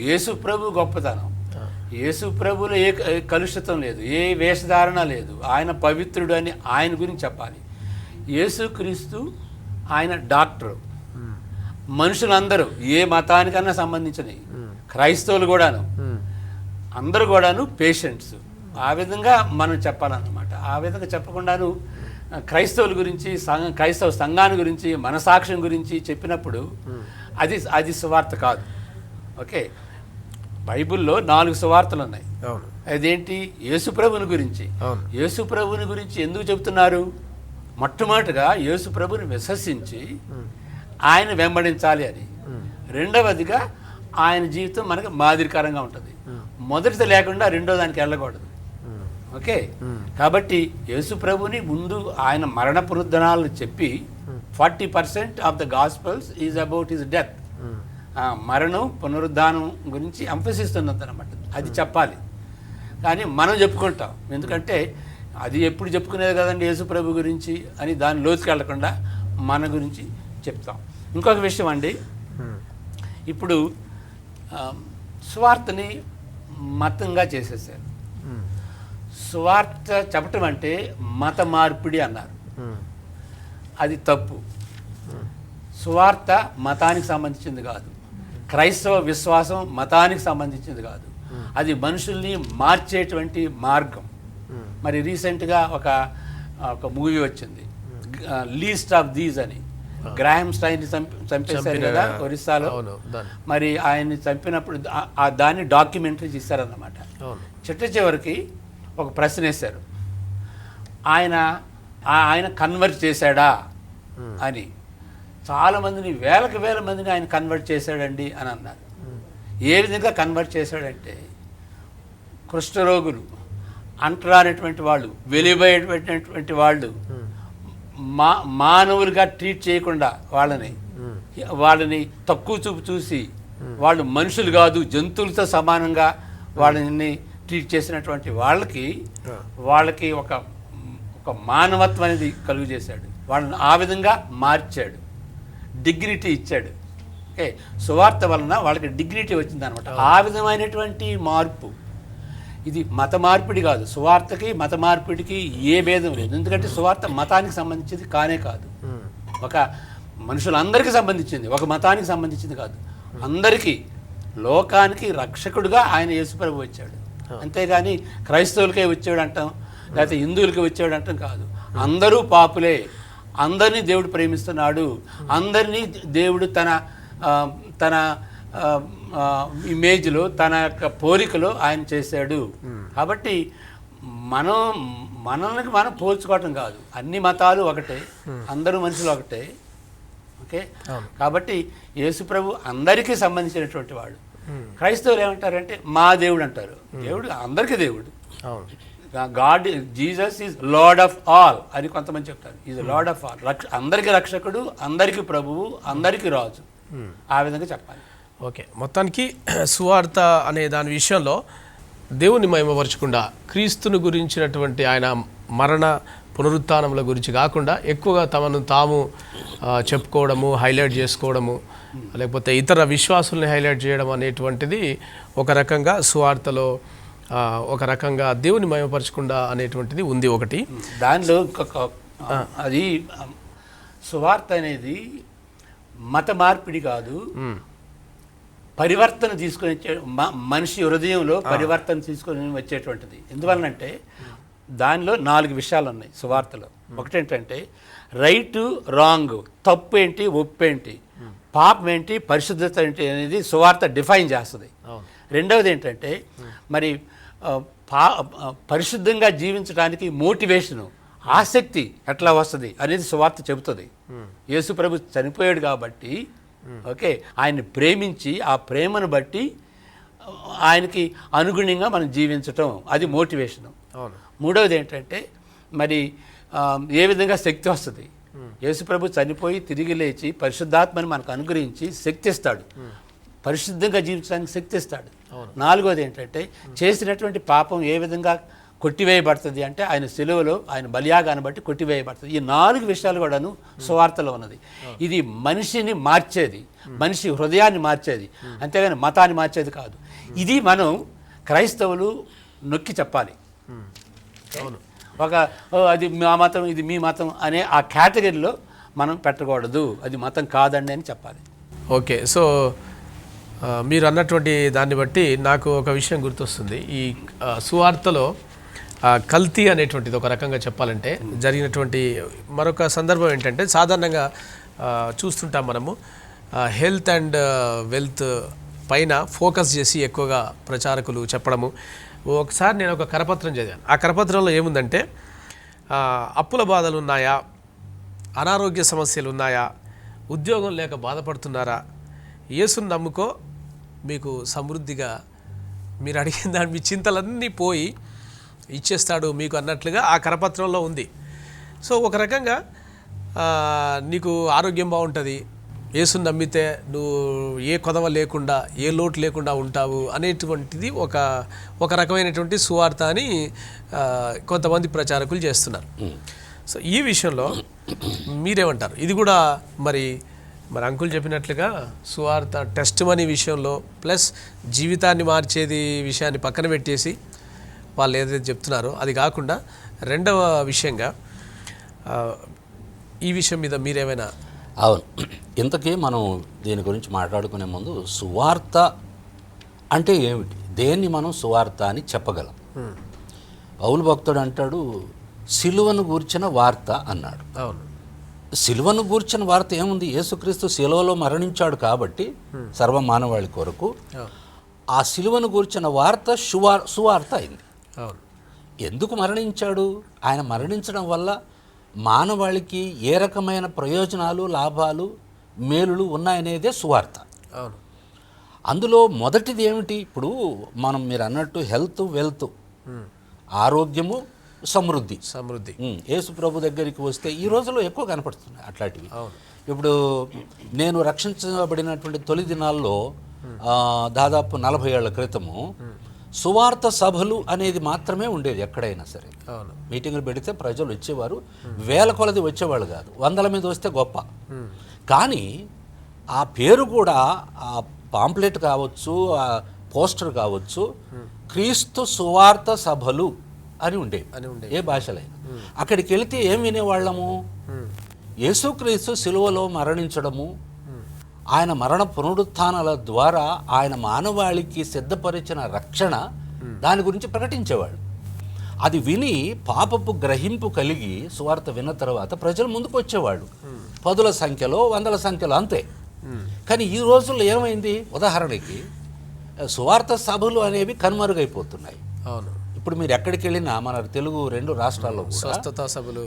యేసుప్రభు గొప్పతనం. యేసుప్రభులో ఏ కలుషితం లేదు, ఏ వేషధారణ లేదు. ఆయన పవిత్రుడు అని ఆయన గురించి చెప్పాలి. యేసుక్రీస్తు ఆయన డాక్టరు. మనుషులందరూ ఏ మతానికన్నా సంబంధించినవి, క్రైస్తవులు కూడాను, అందరూ కూడాను పేషెంట్స్. ఆ విధంగా మనం చెప్పాలన్నమాట. ఆ విధంగా చెప్పకుండాను క్రైస్తవుల గురించి, క్రైస్తవ సంఘాన్ని గురించి, మన సాక్ష్యం గురించి చెప్పినప్పుడు అది సువార్త కాదు. ఓకే, బైబిల్లో 4 సువార్తలు ఉన్నాయి. అదేంటి? యేసుప్రభుని గురించి. యేసుప్రభుని గురించి ఎందుకు చెబుతున్నారు? మొట్టమొదటిగా యేసుప్రభుని విశ్వసించి ఆయన వెంబడించాలి అని. రెండవదిగా ఆయన జీవితం మనకు మాదిరికరంగా ఉంటుంది. మొదటిది లేకుండా రెండో దానికి వెళ్ళకూడదు. ఓకే, కాబట్టి యేసుప్రభుని ముందు ఆయన మరణ పునరుద్ధరణలు చెప్పి 40% of the gospels is about his death. మరణం పునరుద్ధానం గురించి ఎంఫసిస్తున్నది అనమాట. అది చెప్పాలి. కానీ మనం చెప్పుకుంటాం, ఎందుకంటే అది ఎప్పుడు చెప్పుకునేది కదండి యేసుప్రభు గురించి అని, దాని లోతుకెళ్లకుండా మన గురించి చెప్తాం. ఇంకొక విషయం అండి, ఇప్పుడు సువార్తని మతంగా చేసేసారు. సువార్త చెప్పటం అంటే మత మార్పిడి అన్నారు. అది తప్పు. సువార్త మతానికి సంబంధించింది కాదు, క్రైస్తవ విశ్వాసం మతానికి సంబంధించింది కాదు. అది మనుషుల్ని మార్చేటువంటి మార్గం. మరి రీసెంట్గా ఒక మూవీ వచ్చింది, లీస్ట్ ఆఫ్ దీస్ అని. గ్రాహం స్టైన్ని చంపేశారు కదా ఒరిస్సాలో. మరి ఆయన్ని చంపినప్పుడు దాన్ని డాక్యుమెంటరీ చేశారన్నమాట. చివరికి ఒక ప్రశ్న వేశారు, ఆయన కన్వర్ట్ చేశాడా అని. చాలామందిని, వేల మందిని ఆయన కన్వర్ట్ చేశాడండి అని అన్నారు. ఏ విధంగా కన్వర్ట్ చేశాడంటే, కుష్ఠరోగులు, అంటరానటువంటి వాళ్ళు, వెలిపోయేటటువంటి వాళ్ళు, మానవులుగా ట్రీట్ చేయకుండా వాళ్ళని తక్కువ చూపు చూసి, వాళ్ళు మనుషులు కాదు జంతువులతో సమానంగా వాళ్ళని ట్రీట్ చేసినటువంటి వాళ్ళకి ఒక మానవత్వం అనేది కలుగు చేశాడు. వాళ్ళని ఆ విధంగా మార్చాడు, డిగ్నిటీ ఇచ్చాడు. ఓకే, సువార్త వలన వాళ్ళకి డిగ్నిటీ వచ్చిందనమాట. ఆ విధమైనటువంటి మార్పు. ఇది మత మార్పిడి కాదు. సువార్తకి మత మార్పిడికి ఏ భేదం లేదు. ఎందుకంటే సువార్త మతానికి సంబంధించింది కానే కాదు, ఒక మనుషులందరికీ సంబంధించింది, ఒక మతానికి సంబంధించింది కాదు. అందరికీ, లోకానికి రక్షకుడుగా ఆయన యేసుప్రభు వచ్చాడు. అంతేగాని క్రైస్తవులకే వచ్చాడు అంటాం, లేకపోతే హిందువులకే వచ్చాడు అంటాం కాదు. అందరూ పాపులే, అందరినీ దేవుడు ప్రేమిస్తున్నాడు, అందరినీ దేవుడు తన ఇమేజ్లో, తన యొక్క పోలికలో ఆయన చేశాడు. కాబట్టి మనల్ని మనం పోల్చుకోవటం కాదు. అన్ని మతాలు ఒకటే, అందరూ మనుషులు ఒకటే. ఓకే, కాబట్టి యేసుప్రభు అందరికీ సంబంధించినటువంటి వాడు. క్రైస్తవులు ఏమంటారంటే మా దేవుడు అంటారు. దేవుడు అందరికీ దేవుడు. God, Jesus is lord of all అని కొంతమంది చెప్తారు. ఈజ్ లార్డ్ ఆఫ్ ఆల్, అందరికీ రక్షకుడు, అందరికీ ప్రభువు, అందరికీ రాజు. ఆ విధంగా చెప్పాలి. ఓకే, మొత్తానికి సువార్త అనే దాని విషయంలో దేవుని మహిమపరచకుండా క్రీస్తుని గురించినటువంటి ఆయన మరణ పునరుత్థానముల గురించి కాకుండా ఎక్కువగా తమను తాము చెప్పుకోవడము, హైలైట్ చేసుకోవడము, లేకపోతే ఇతర విశ్వాసుల్ని హైలైట్ చేయడం అనేటువంటిది ఒక రకంగా సువార్తలో ఒక రకంగా దేవుని మహిమపరచకుండా అనేటువంటిది ఉంది ఒకటి. దానిలో అది సువార్త అనేది మత మార్పిడి కాదు, పరివర్తన తీసుకొని మనిషి హృదయంలో పరివర్తన తీసుకొని వచ్చేటువంటిది. ఎందువలనంటే దానిలో 4 విషయాలు ఉన్నాయి సువార్తలో. ఒకటేంటంటే రైట్, రాంగ్, తప్పు ఏంటి, ఒప్పు ఏంటి, పాపం ఏంటి, పరిశుద్ధత ఏంటి అనేది సువార్త డిఫైన్ చేస్తుంది. రెండవది ఏంటంటే మరి పరిశుద్ధంగా జీవించడానికి మోటివేషను, ఆసక్తి ఎట్లా వస్తుంది అనేది సువార్త చెబుతుంది. యేసు ప్రభు చనిపోయాడు కాబట్టి ఓకే, ఆయన్ని ప్రేమించి ఆ ప్రేమను బట్టి ఆయనకి అనుగుణంగా మనం జీవించటం, అది మోటివేషను. మూడవది ఏంటంటే మరి ఏ విధంగా శక్తి వస్తుంది. యేసు ప్రభు చనిపోయి తిరిగి లేచి పరిశుద్ధాత్మని మనకు అనుగ్రహించి శక్తి ఇస్తాడు, పరిశుద్ధంగా జీవించడానికి శక్తి ఇస్తాడు. నాలుగోది ఏంటంటే చేసినటువంటి పాపం ఏ విధంగా కొట్టివేయబడుతుంది అంటే ఆయన సిలువలో ఆయన బలియాగాన్ని బట్టి కొట్టివేయబడుతుంది. ఈ 4 విషయాలు కూడాను సువార్తలో ఉన్నది. ఇది మనిషిని మార్చేది, మనిషి హృదయాన్ని మార్చేది, అంతేగాని మతాన్ని మార్చేది కాదు. ఇది మనం క్రైస్తవులు నొక్కి చెప్పాలి. ఒక అది మా మతం, ఇది మీ మతం అనే ఆ కేటగిరీలో మనం పెట్టకూడదు, అది మతం కాదండి అని చెప్పాలి. ఓకే, సో మీరు అన్నటువంటి దాన్ని బట్టి నాకు ఒక విషయం గుర్తొస్తుంది. ఈ సువార్తలో కల్తీ అనేటువంటిది ఒక రకంగా చెప్పాలంటే జరిగినటువంటి మరొక సందర్భం ఏంటంటే, సాధారణంగా చూస్తుంటాం మనము హెల్త్ అండ్ వెల్త్ పైన ఫోకస్ చేసి ఎక్కువగా ప్రచారకులు చెప్పడము. ఒకసారి నేను ఒక కరపత్రం చదివాను. ఆ కరపత్రంలో ఏముందంటే, అప్పుల బాధలు ఉన్నాయా, అనారోగ్య సమస్యలు ఉన్నాయా, ఉద్యోగం లేక బాధపడుతున్నారా, యేసుని నమ్ముకో మీకు సమృద్ధిగా మీరు అడిగిన దాని మీ చింతలన్నీ పోయి ఇచ్చేస్తాడు మీకు అన్నట్లుగా ఆ కరపత్రంలో ఉంది. సో ఒక రకంగా నీకు ఆరోగ్యం బాగుంటుంది, యేసుని నమ్మితే నువ్వు ఏ కొదవ లేకుండా ఏ లోటు లేకుండా ఉంటావు అనేటువంటిది ఒక రకమైనటువంటి సువార్త అని కొంతమంది ప్రచారకులు చేస్తున్నారు. సో ఈ విషయంలో మీరేమంటారు? ఇది కూడా మరి అంకుల్ చెప్పినట్లుగా సువార్త టెస్ట్ మనీ విషయంలో ప్లస్ జీవితాన్ని మార్చేది విషయాన్ని పక్కన పెట్టేసి వాళ్ళు ఏదైతే చెప్తున్నారో అది కాకుండా రెండవ విషయంగా ఈ విషయం మీద మీరేమైనా? అవును, ఇంతకీ మనం దీని గురించి మాట్లాడుకునే ముందు సువార్త అంటే ఏమిటి, దేన్ని మనం సువార్త అని చెప్పగలం? పౌలు భక్తుడు అంటాడు సిలువను గూర్చిన వార్త అన్నాడు. అవును, సిలువను గూర్చిన వార్త ఏముంది? యేసుక్రీస్తు సిలువలో మరణించాడు కాబట్టి సర్వమానవాళి కొరకు ఆ సిలువను గూర్చిన వార్త సువార్త అయింది. ఎందుకు మరణించాడు? ఆయన మరణించడం వల్ల మానవాళికి ఏ రకమైన ప్రయోజనాలు, లాభాలు, మేలులు ఉన్నాయనేదే సువార్త. అందులో మొదటిది ఏమిటి? ఇప్పుడు మీరు అన్నట్టు హెల్త్, వెల్త్, ఆరోగ్యము, సమృద్ధి. యేసు ప్రభు దగ్గరికి వస్తే ఈ రోజుల్లో ఎక్కువ కనపడుతున్నాయి అట్లాంటివి. ఇప్పుడు నేను రక్షించబడినటువంటి తొలి దినాల్లో దాదాపు 40 ఏళ్ల క్రితము సువార్త సభలు అనేది మాత్రమే ఉండేది. ఎక్కడైనా సరే మీటింగులు పెడితే ప్రజలు వచ్చేవారు, వేల కొలది వచ్చేవాళ్ళు కాదు, 100ల మీద వస్తే గొప్ప. కానీ ఆ పేరు కూడా, ఆ పాంప్లెట్ కావచ్చు, ఆ పోస్టర్ కావచ్చు, క్రీస్తు సువార్త సభలు అని ఉండేవి ఏ భాషలైనా. అక్కడికి వెళితే ఏం వినేవాళ్ళము? యేసుక్రీస్తు సిలువలో మరణించడము, ఆయన మరణ పునరుత్థానాల ద్వారా ఆయన మానవాళికి సిద్ధపరిచిన రక్షణ, దాని గురించి ప్రకటించేవాడు. అది విని పాపపు గ్రహింపు కలిగి సువార్త విన్న తర్వాత ప్రజలు ముందుకు వచ్చేవాళ్ళు, 10ల సంఖ్యలో, 100ల సంఖ్యలో, అంతే. కానీ ఈ రోజుల్లో ఏమైంది? ఉదాహరణకి సువార్త సభలు అనేవి కనుమరుగైపోతున్నాయి. అవును, ఇప్పుడు మీరు ఎక్కడికి వెళ్ళినా మన తెలుగు 2 రాష్ట్రాల్లో స్వస్థత సభలు,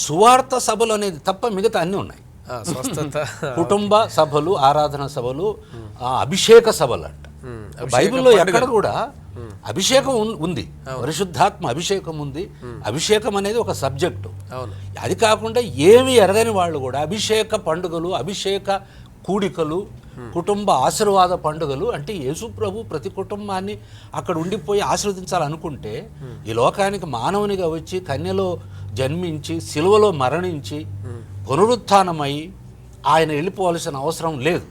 సువార్త సభలు అనేది తప్ప మిగతా అన్నీ ఉన్నాయి. కుటుంబ సభలు, ఆరాధన సభలు, అభిషేక సభలు అంట. బైబిల్లో ఎక్కడ కూడా అభిషేకం ఉంది, పరిశుద్ధాత్మ అభిషేకం ఉంది. అభిషేకం అనేది ఒక సబ్జెక్టు. అది కాకుండా ఏమి ఎరగని వాళ్ళు కూడా అభిషేక పండుగలు, అభిషేక కూడికలు, కుటుంబ ఆశీర్వాద పండుగలు అంటే యేసు ప్రభు ప్రతి కుటుంబాన్ని అక్కడ ఉండిపోయి ఆశీర్వదించాలనుకుంటే ఈ లోకానికి మానవునిగా వచ్చి కన్యలో జన్మించి సిలువలో మరణించి పునరుత్థానమై ఆయన వెళ్ళిపోవాల్సిన అవసరం లేదు.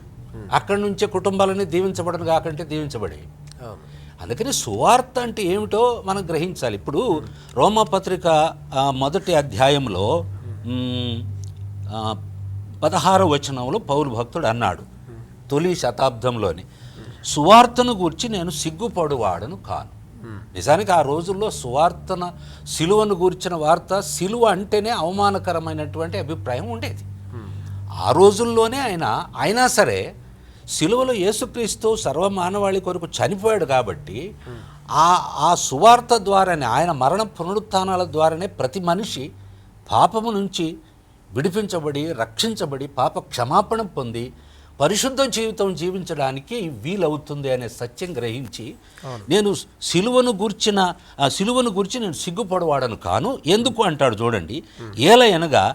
అక్కడి నుంచే కుటుంబాలని దీవించబడను కాకంటే దీవించబడి. అందుకని సువార్త అంటే ఏమిటో మనం గ్రహించాలి. ఇప్పుడు రోమాపత్రిక 1వ అధ్యాయంలో 16వ వచనంలో పౌలు భక్తుడు అన్నాడు, తొలి శతాబ్దంలోని, సువార్తను గూర్చి నేను సిగ్గుపడువాడను కాను. నిజానికి ఆ రోజుల్లో సువార్తన, సిలువను గూర్చిన వార్త, సిలువ అంటేనే అవమానకరమైనటువంటి అభిప్రాయం ఉండేది. ఆ రోజుల్లోనే అయినా సరే సిలువలో యేసుక్రీస్తు సర్వమానవాళి కొరకు చనిపోయాడు కాబట్టి ఆ సువార్త ద్వారానే, ఆయన మరణ పునరుత్థానాల ద్వారానే ప్రతి మనిషి పాపము నుంచి విడిపించబడి, రక్షించబడి, పాప క్షమాపణ పొంది పరిశుద్ధ జీవితం జీవించడానికి వీలవుతుంది అనే సత్యం గ్రహించి నేను సిలువను గురించి నేను సిగ్గుపడవాడను కాను. ఎందుకు అంటాడు చూడండి, ఏలయనగా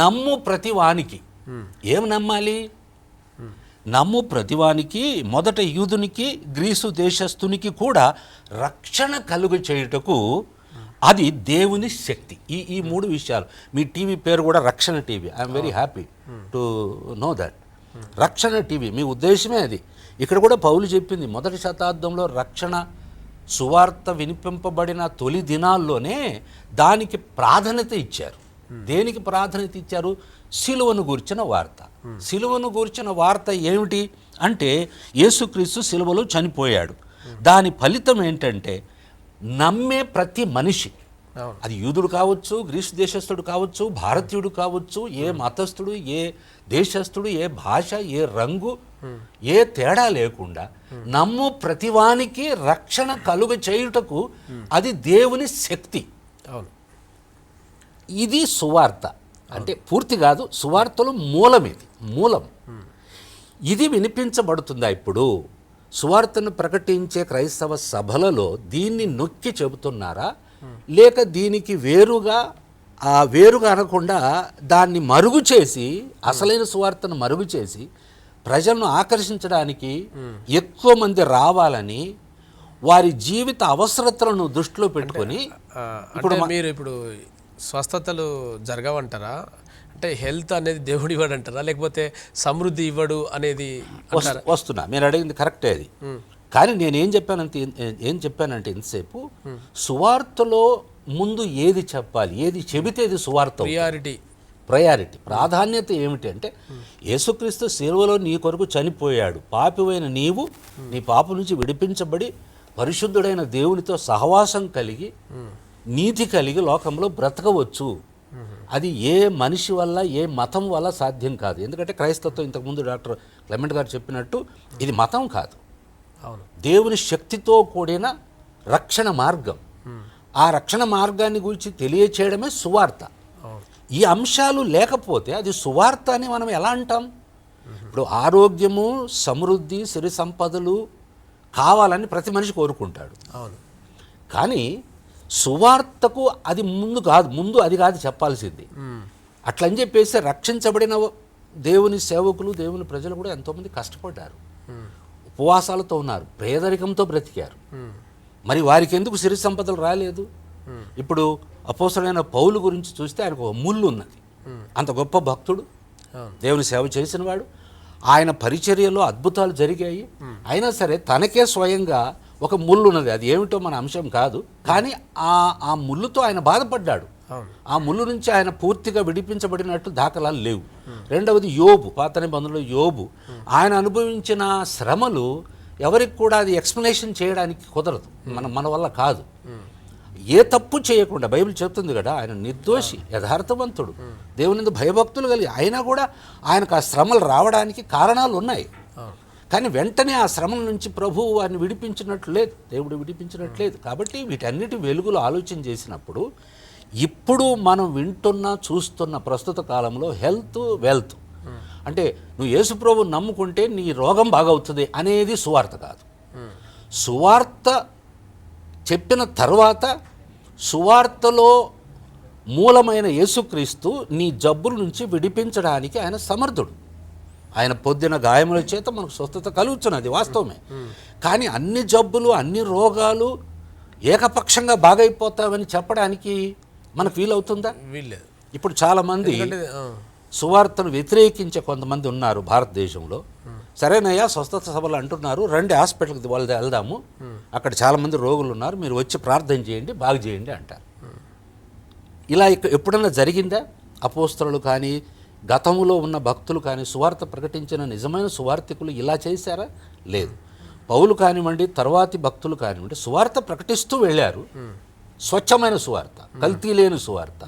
నమ్ము ప్రతివానికి. ఏం నమ్మాలి? నమ్ము ప్రతివానికి, మొదట యూదునికి గ్రీసు దేశస్థునికి కూడా రక్షణ కలుగు చేయుటకు అది దేవుని శక్తి. ఈ మూడు విషయాలు. మీ టీవీ పేరు కూడా రక్షణ TV. I'm very happy to know that. రక్షణ టీవీ మీ ఉద్దేశమే అది. ఇక్కడ కూడా పౌలు చెప్పింది, మొదటి శతాబ్దంలో రక్షణ సువార్త వినిపింపబడిన తొలి దినాల్లోనే దానికి ప్రాధాన్యత ఇచ్చారు. దేనికి ప్రాధాన్యత ఇచ్చారు? సిలువను గూర్చిన వార్త. సిలువను గూర్చిన వార్త ఏమిటి అంటే యేసుక్రీస్తు సిలువలో చనిపోయాడు. దాని ఫలితం ఏంటంటే నమ్మే ప్రతి మనిషి, అది యూదుడు కావచ్చు, గ్రీసు దేశస్థుడు కావచ్చు, భారతీయుడు కావచ్చు, ఏ మతస్థుడు, ఏ దేశస్థుడు, ఏ భాష, ఏ రంగు, ఏ తేడా లేకుండా నమ్ము ప్రతివానికి రక్షణ కలుగ చేయుటకు అది దేవుని శక్తి. ఇది సువార్త. అంటే పూర్తి కాదు, సువార్తలో మూలం ఇది వినిపించబడుతుందా? ఇప్పుడు సువార్తను ప్రకటించే క్రైస్తవ సభలలో దీన్ని నొక్కి చెబుతున్నారా, లేక దీనికి వేరుగా అనకుండా దాన్ని మరుగు చేసి, అసలైన సువార్తను మరుగు చేసి ప్రజలను ఆకర్షించడానికి, ఎక్కువ మంది రావాలని వారి జీవిత అవసరతలను దృష్టిలో పెట్టుకొని ఇప్పుడు స్వస్థతలు జరగవంటారా? అంటే హెల్త్ అనేది దేవుడు ఇవ్వడంటారా, లేకపోతే సమృద్ధి ఇవ్వడు అనేది వస్తున్నా? మీరు అడిగింది కరెక్టే అది. కానీ నేనేం చెప్పానంటే ఇంతసేపు సువార్తలో ముందు ఏది చెప్పాలి, ఏది చెబితే ఇది సువార్త. ప్రయారిటీ ప్రాధాన్యత ఏమిటి అంటే యేసుక్రీస్తు సిలువలో నీ కొరకు చనిపోయాడు. పాపివైన నీవు నీ పాప నుంచి విడిపించబడి పరిశుద్ధుడైన దేవునితో సహవాసం కలిగి నీతి కలిగి లోకంలో బ్రతకవచ్చు. అది ఏ మనిషి వల్ల, ఏ మతం వల్ల సాధ్యం కాదు. ఎందుకంటే క్రైస్తత్వం ఇంతకుముందు డాక్టర్ క్లెమెంట్ గారు చెప్పినట్టు ఇది మతం కాదు, దేవుని శక్తితో కూడిన రక్షణ మార్గం. ఆ రక్షణ మార్గాన్ని గురించి తెలియచేయడమే సువార్త. ఈ అంశాలు లేకపోతే అది సువార్త అని మనం ఎలా అంటాం? ఇప్పుడు ఆరోగ్యము, సమృద్ధి, సిరి సంపదలు కావాలని ప్రతి మనిషి కోరుకుంటాడు. కానీ సువార్తకు అది ముందు అది కాదు చెప్పాల్సింది. అట్లని చెప్పేసి రక్షించబడిన దేవుని సేవకులు, దేవుని ప్రజలు కూడా ఎంతోమంది కష్టపడ్డారు, ఉపవాసాలతో ఉన్నారు, పేదరికంతో బ్రతికారు. మరి వారికి ఎందుకు సిరి సంపదలు రాలేదు? ఇప్పుడు అపోస్తలుడైన పౌలు గురించి చూస్తే ఆయనకు ఒక ముళ్ళు ఉన్నది. అంత గొప్ప భక్తుడు, దేవుని సేవ చేసినవాడు, ఆయన పరిచర్యలో అద్భుతాలు జరిగాయి. అయినా సరే తనకే స్వయంగా ఒక ముళ్ళు ఉన్నది. అది ఏమిటో మన అంశం కాదు, కానీ ఆ ముళ్ళుతో ఆయన బాధపడ్డాడు. ఆ ముళ్ళు నుంచి ఆయన పూర్తిగా విడిపించబడినట్టు దాఖలాలు లేవు. రెండవది యోబు, పాత నిబంధనలో యోబు, ఆయన అనుభవించిన శ్రమలు ఎవరికి కూడా అది ఎక్స్ప్లెనేషన్ చేయడానికి కుదరదు, మన వల్ల కాదు. ఏ తప్పు చేయకుండా బైబిల్ చెప్తుంది కదా, ఆయన నిర్దోషి, యథార్థవంతుడు, దేవుని భయభక్తులు కలిగి, అయినా కూడా ఆయనకు ఆ శ్రమలు రావడానికి కారణాలు ఉన్నాయి. కానీ వెంటనే ఆ శ్రమల నుంచి ప్రభువు వారిని విడిపించినట్లు లేదు, దేవుడు విడిపించినట్లు లేదు. కాబట్టి వీటన్నిటి వెలుగులో ఆలోచన చేసినప్పుడు ఇప్పుడు మనం వింటున్న, చూస్తున్న ప్రస్తుత కాలంలో హెల్త్, వెల్త్ అంటే నువ్వు యేసుప్రభువుని నమ్ముకుంటే నీ రోగం బాగవుతుంది అనేది సువార్త కాదు. సువార్త చెప్పిన తర్వాత సువార్తలో మూలమైన యేసుక్రీస్తు నీ జబ్బుల నుంచి విడిపించడానికి ఆయన సమర్థుడు. ఆయన పొందిన గాయముల చేత మనకు స్వస్థత కలుగుతున్నది, వాస్తవమే. కానీ అన్ని జబ్బులు, అన్ని రోగాలు ఏకపక్షంగా బాగైపోతామని చెప్పడానికి మనకు వీలవుతుందా? వీల్లేదు. ఇప్పుడు చాలామంది సువార్తను వ్యతిరేకించే కొంతమంది ఉన్నారు భారతదేశంలో. సరేనయ్యా, స్వస్థత సభలు అంటున్నారు, రండి హాస్పిటల్కి వెళ్దాము, అక్కడ చాలామంది రోగులు ఉన్నారు, మీరు వచ్చి ప్రార్థన చేయండి, బాగు చేయండి అంటారు. ఇలా ఎప్పుడన్నా జరిగిందా? అపోస్తలులు కానీ గతంలో ఉన్న భక్తులు కానీ సువార్త ప్రకటించిన నిజమైన సువార్థికులు ఇలా చేశారా? లేదు. పౌలు కానివ్వండి, తర్వాతి భక్తులు కానివ్వండి, సువార్త ప్రకటిస్తూ వెళ్ళారు. స్వచ్ఛమైన సువార్త, కల్తీ లేని సువార్త.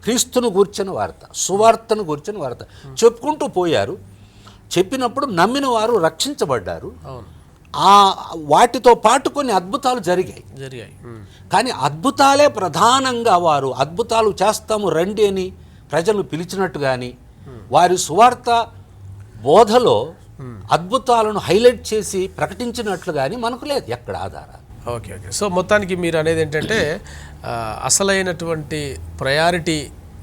క్రీస్తును గూర్చిన వార్త, సువార్తను గూర్చిన వార్త చెప్పుకుంటూ పోయారు. చెప్పినప్పుడు నమ్మిన వారు రక్షించబడ్డారు. అవును, వాటితో పాటు కొన్ని అద్భుతాలు జరిగాయి. కానీ అద్భుతాలే ప్రధానంగా వారు అద్భుతాలు చేస్తాము రండి అని ప్రజలు పిలిచినట్టు కానీ, వారి సువార్త బోధలో అద్భుతాలను హైలైట్ చేసి ప్రకటించినట్లు కానీ మనకు లేదు ఎక్కడ ఆధారాలు. Okay okay. సో మొత్తానికి మీరు అనేది ఏంటంటే అసలైనటువంటి ప్రయారిటీ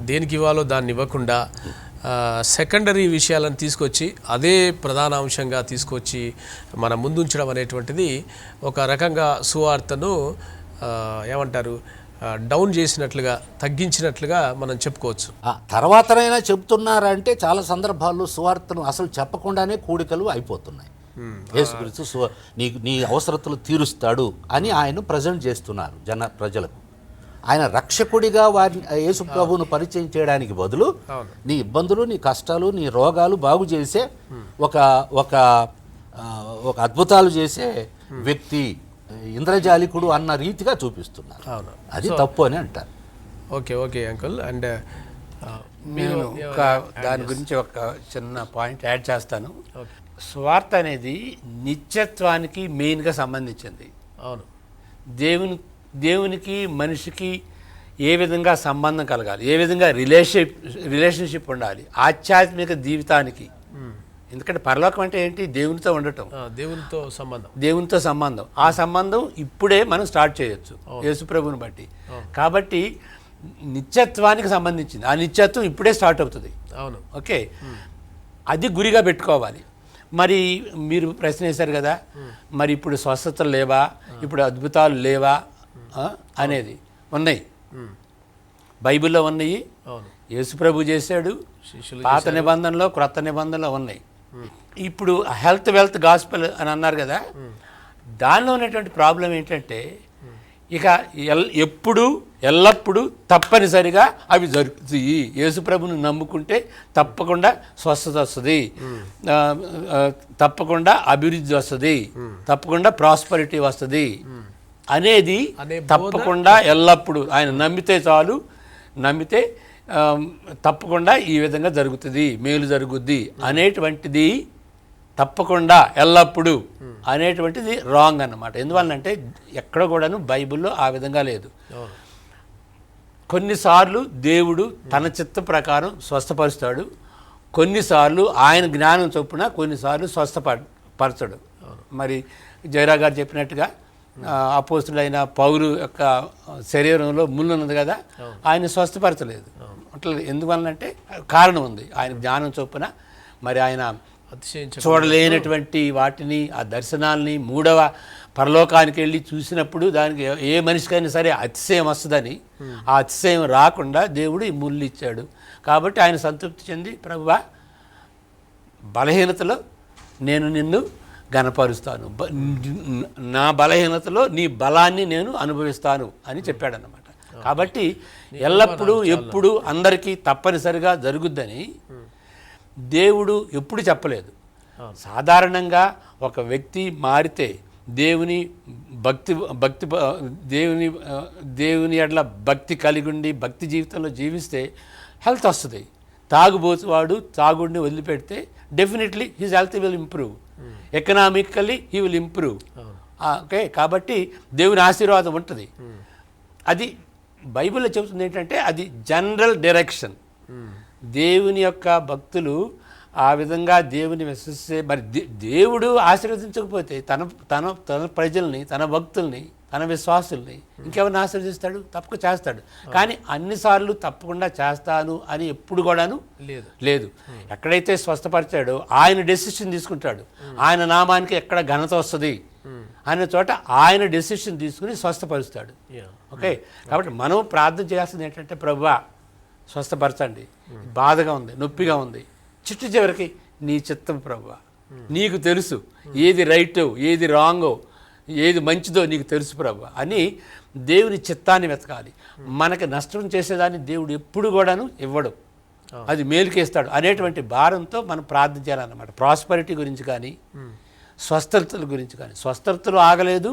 దేనికి ఇవ్వాలో దాన్ని ఇవ్వకుండా సెకండరీ విషయాలను తీసుకొచ్చి అదే ప్రధాన అంశంగా తీసుకొచ్చి మన ముందుంచడం అనేటువంటిది ఒక రకంగా సువార్తను ఏమంటారు డౌన్ చేసినట్లుగా, తగ్గించినట్లుగా మనం చెప్పుకోవచ్చు. తర్వాతనైనా చెబుతున్నారంటే చాలా సందర్భాల్లో సువార్తను అసలు చెప్పకుండానే కూడికలు అయిపోతున్నాయి. యేసుక్రీస్తు నీ అవసరతలు తీరుస్తాడు అని ఆయన ప్రజెంట్ చేస్తున్నారు ప్రజలకు. ఆయన రక్షకుడిగా వారిని యేసు ప్రభువును పరిచయం చేయడానికి బదులు నీ ఇబ్బందులు, నీ కష్టాలు, నీ రోగాలు బాగు చేసే ఒక ఒక ఒక అద్భుతాలు చేసే వ్యక్తి, ఇంద్రజాలికుడు అన్న రీతిగా చూపిస్తున్నారు. అది తప్పు అని అంటారు. Okay okay uncle. అండ్ నేను దాని గురించి ఒక చిన్న పాయింట్ యాడ్ చేస్తాను. స్వార్థ అనేది నిత్యత్వానికి మెయిన్గా సంబంధించింది. అవును, దేవునికి మనిషికి ఏ విధంగా సంబంధం కలగాలి, ఏ విధంగా రిలేషన్షిప్ ఉండాలి ఆధ్యాత్మిక జీవితానికి. ఎందుకంటే పరలోకం అంటే ఏంటి? దేవునితో ఉండటం, దేవునితో సంబంధం. ఆ సంబంధం ఇప్పుడే మనం స్టార్ట్ చేయొచ్చు యేసుప్రభుని బట్టి. కాబట్టి నిత్యత్వానికి సంబంధించింది. ఆ నిత్యత్వం ఇప్పుడే స్టార్ట్ అవుతుంది. అవును, ఓకే. అది గురిగా పెట్టుకోవాలి. మరి మీరు ప్రశ్న వేశారు కదా, మరి ఇప్పుడు స్వస్థతలు లేవా, ఇప్పుడు అద్భుతాలు లేవా అనేది. ఉన్నాయి, బైబిల్లో ఉన్నాయి, యేసుప్రభు చేశాడు, పాత నిబంధనలో క్రొత్త నిబంధనలో ఉన్నాయి. ఇప్పుడు హెల్త్ వెల్త్ గాస్పెల్ అని అన్నారు కదా, దానిలో ఉన్నటువంటి ప్రాబ్లం ఏంటంటే ఇక ఎల్లప్పుడూ తప్పనిసరిగా అవి జరుగుతాయి. యేసుప్రభుని నమ్ముకుంటే తప్పకుండా స్వస్థత వస్తుంది, తప్పకుండా అభివృద్ధి వస్తుంది, తప్పకుండా ప్రాస్పరిటీ వస్తుంది అనేది తప్పకుండా ఎల్లప్పుడూ ఆయన నమ్మితే చాలు, నమ్మితే తప్పకుండా ఈ విధంగా జరుగుతుంది, మేలు జరుగుద్ది అనేటువంటిది తప్పకుండా ఎల్లప్పుడూ అనేటువంటిది రాంగ్ అన్నమాట. ఎందువల్లంటే ఎక్కడ కూడాను బైబిల్లో ఆ విధంగా లేదు. కొన్నిసార్లు దేవుడు తన చిత్త ప్రకారం స్వస్థపరుస్తాడు, కొన్నిసార్లు ఆయన జ్ఞానం చొప్పున కొన్నిసార్లు స్వస్థపరచడు. మరి జయరా గారు చెప్పినట్టుగా అపోస్తుడైన పౌలు యొక్క శరీరంలో ముళ్ళు ఉన్నది కదా, ఆయన స్వస్థపరచలేదు. అట్లా ఎందువల్లంటే కారణం ఉంది. ఆయన జ్ఞానం చొప్పున మరి ఆయన చూడలేనటువంటి వాటిని, ఆ దర్శనాల్ని, మూడవ పరలోకానికి వెళ్ళి చూసినప్పుడు దానికి ఏ మనిషికైనా సరే అతిశయం వస్తుందని, ఆ అతిశయం రాకుండా దేవుడు ఈ ముళ్ళు ఇచ్చాడు. కాబట్టి ఆయన సంతృప్తి చెంది, ప్రభువా బలహీనతలో నేను నిన్ను గణపరుస్తాను, నా బలహీనతలో నీ బలాన్ని నేను అనుభవిస్తాను అని చెప్పాడన్నమాట. కాబట్టి ఎల్లప్పుడూ ఎప్పుడు అందరికీ తప్పనిసరిగా జరుగుద్దని దేవుడు ఎప్పుడు చెప్పలేదు. సాధారణంగా ఒక వ్యక్తి మారితే దేవుని దేవుని ఎడల భక్తి కలిగి ఉండి భక్తి జీవితంలో జీవిస్తే హెల్త్ వస్తుంది. తాగుబోతువాడు తాగుడిని వదిలిపెడితే definitely his health will improve, economically he will improve. Okay, కాబట్టి దేవుని ఆశీర్వాదం ఉంటుంది. అది బైబిల్లో చెబుతుంది ఏంటంటే అది జనరల్ డైరెక్షన్. దేవుని యొక్క భక్తులు ఆ విధంగా దేవుని విశ్వసిస్తే, మరి దేవుడు ఆశీర్వదించకపోతే తన ప్రజల్ని, తన భక్తుల్ని, తన విశ్వాసుల్ని ఇంకెవరిని ఆశీర్వదిస్తాడు? తప్పక చేస్తాడు. కానీ అన్నిసార్లు తప్పకుండా చేస్తాను అని ఎప్పుడు కూడాను లేదు. ఎక్కడైతే స్వస్థపరిచాడో ఆయన డెసిషన్ తీసుకుంటాడు. ఆయన నామానికి ఎక్కడ ఘనత వస్తుంది అనే చోట ఆయన డెసిషన్ తీసుకుని స్వస్థపరుస్తాడు. ఓకే, కాబట్టి మనం ప్రార్థన చేయాల్సింది ఏంటంటే, ప్రభువా స్వస్థపరచండి, బాధగా ఉంది, నొప్పిగా ఉంది, చిట్టు చివరికి నీ చిత్తం ప్రభువా, నీకు తెలుసు ఏది రైటో, ఏది రాంగో, ఏది మంచిదో నీకు తెలుసు ప్రభువా అని దేవుని చిత్తాన్ని వెతకాలి. మనకి నష్టం చేసేదాన్ని దేవుడు ఎప్పుడు కూడాను ఇవ్వడు, అది మేలుకేస్తాడు అనేటువంటి భారంతో మనం ప్రార్థన చేయాలన్నమాట. ప్రాస్పరిటీ గురించి కానీ, స్వస్థతల గురించి కానీ. స్వస్థతలు ఆగలేదు,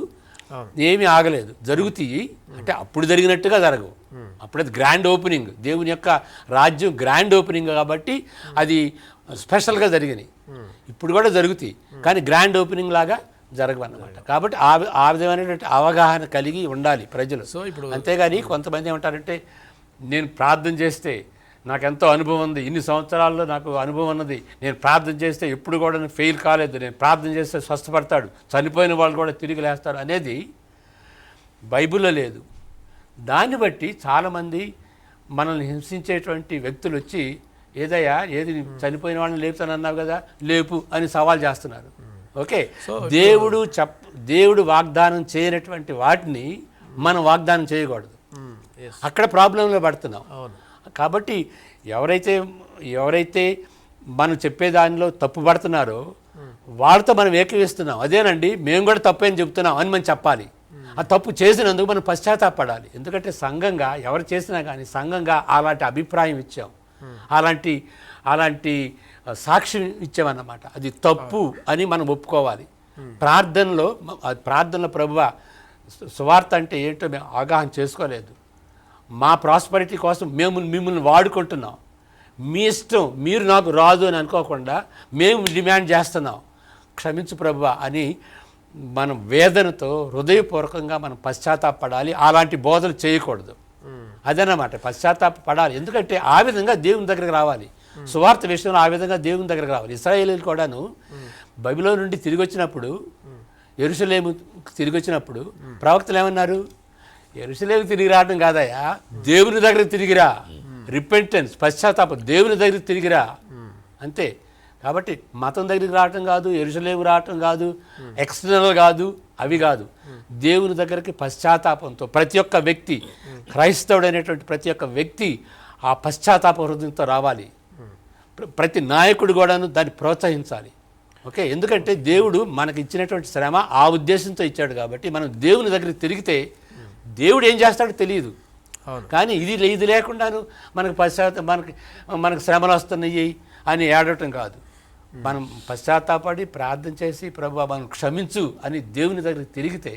ఏమీ ఆగలేదు, జరుగుతాయి. అంటే అప్పుడు జరిగినట్టుగా జరగవు. అప్పుడది గ్రాండ్ ఓపెనింగ్, దేవుని యొక్క రాజ్యం గ్రాండ్ ఓపెనింగ్ కాబట్టి అది స్పెషల్గా జరిగినాయి. ఇప్పుడు కూడా జరుగుతాయి, కానీ గ్రాండ్ ఓపెనింగ్ లాగా జరగవన్నమాట. కాబట్టి ఆ విధమైనటువంటి అవగాహన కలిగి ఉండాలి ప్రజలు. సో ఇప్పుడు అంతేగాని కొంతమంది ఏమంటారంటే, నేను ప్రార్థన చేస్తే నాకు ఎంతో అనుభవం ఉంది, ఇన్ని సంవత్సరాల్లో నాకు అనుభవం ఉన్నది, నేను ప్రార్థన చేస్తే ఎప్పుడు కూడా నేను ఫెయిల్ కాలేదు, నేను ప్రార్థన చేస్తే స్వస్థపడతాడు, చనిపోయిన వాళ్ళు కూడా తిరిగి లేస్తాడు అనేది బైబిల్లో లేదు. దాన్ని బట్టి చాలామంది మనల్ని హింసించేటువంటి వ్యక్తులు వచ్చి, ఏదయ్యా ఏది చనిపోయిన వాళ్ళని లేపుతానన్నావు కదా, లేపు అని సవాల్ చేస్తున్నారు. ఓకే, దేవుడు వాగ్దానం చేయనటువంటి వాటిని మనం వాగ్దానం చేయకూడదు. అక్కడ ప్రాబ్లంలో పడుతున్నాం. కాబట్టి ఎవరైతే మనం చెప్పే దానిలో తప్పు పడుతున్నారో వాళ్ళతో మనం ఏకీవిస్తున్నాం. అదేనండి మేము కూడా తప్పని చెప్తున్నాం అని మనం చెప్పాలి. ఆ తప్పు చేసినందుకు మనం పశ్చాత్తాపడాలి. ఎందుకంటే సంఘంగా ఎవరు చేసినా కానీ సంఘంగా అలాంటి అభిప్రాయం ఇచ్చాం, అలాంటి సాక్ష్యం ఇచ్చామన్నమాట. అది తప్పు అని మనం ఒప్పుకోవాలి. ప్రార్థనలో ప్రభువా సువార్త అంటే ఏంటో మేము అవగాహన చేసుకోలేదు, మా ప్రాస్పరిటీ కోసం మిమ్మల్ని వాడుకుంటున్నాం, మీ ఇష్టం, మీరు నాకు రాదు అని అనుకోకుండా మేము డిమాండ్ చేస్తున్నాం, క్షమించు ప్రభువా అని మనం వేదనతో హృదయపూర్వకంగా మనం పశ్చాత్తాపడాలి. అలాంటి బోధలు చేయకూడదు. అదనమాట, పశ్చాత్తాపడాలి. ఎందుకంటే ఆ విధంగా దేవుని దగ్గరికి రావాలి. సువార్త విషయంలో ఆ విధంగా దేవుని దగ్గరికి రావాలి. ఇశ్రాయేలీలు కూడాను బైబిలోను నుండి తిరిగి వచ్చినప్పుడు, యెరూషలేము తిరిగి వచ్చినప్పుడు ప్రవక్తలు ఏమన్నారు? యెరూషలేము తిరిగి రావడం కాదయా, దేవుని దగ్గరికి తిరిగిరా, రిపెంటెన్స్, పశ్చాత్తాపం, దేవుని దగ్గరికి తిరిగిరా, అంతే. కాబట్టి మతం దగ్గరికి రావటం కాదు, యెరూషలేము రావటం కాదు, ఎక్స్టర్నల్ కాదు, అవి కాదు. దేవుని దగ్గరికి పశ్చాత్తాపంతో ప్రతి ఒక్క వ్యక్తి, క్రైస్తవుడైనటువంటి ప్రతి ఒక్క వ్యక్తి ఆ పశ్చాత్తాప హృదయంతో రావాలి. ప్రతి నాయకుడు కూడాను దాన్ని ప్రోత్సహించాలి. ఓకే, ఎందుకంటే దేవుడు మనకి ఇచ్చినటువంటి శ్రమ ఆ ఉద్దేశంతో ఇచ్చాడు. కాబట్టి మనం దేవుని దగ్గరికి తిరిగితే దేవుడు ఏం చేస్తాడో తెలియదు. కానీ ఇది లేకుండాను మనకు శ్రమలు వస్తున్నాయి అని ఏడవటం కాదు. మనం పశ్చాత్తాపడి ప్రార్థన చేసి ప్రభువా మనం క్షమించు అని దేవుని దగ్గరికి తిరిగితే,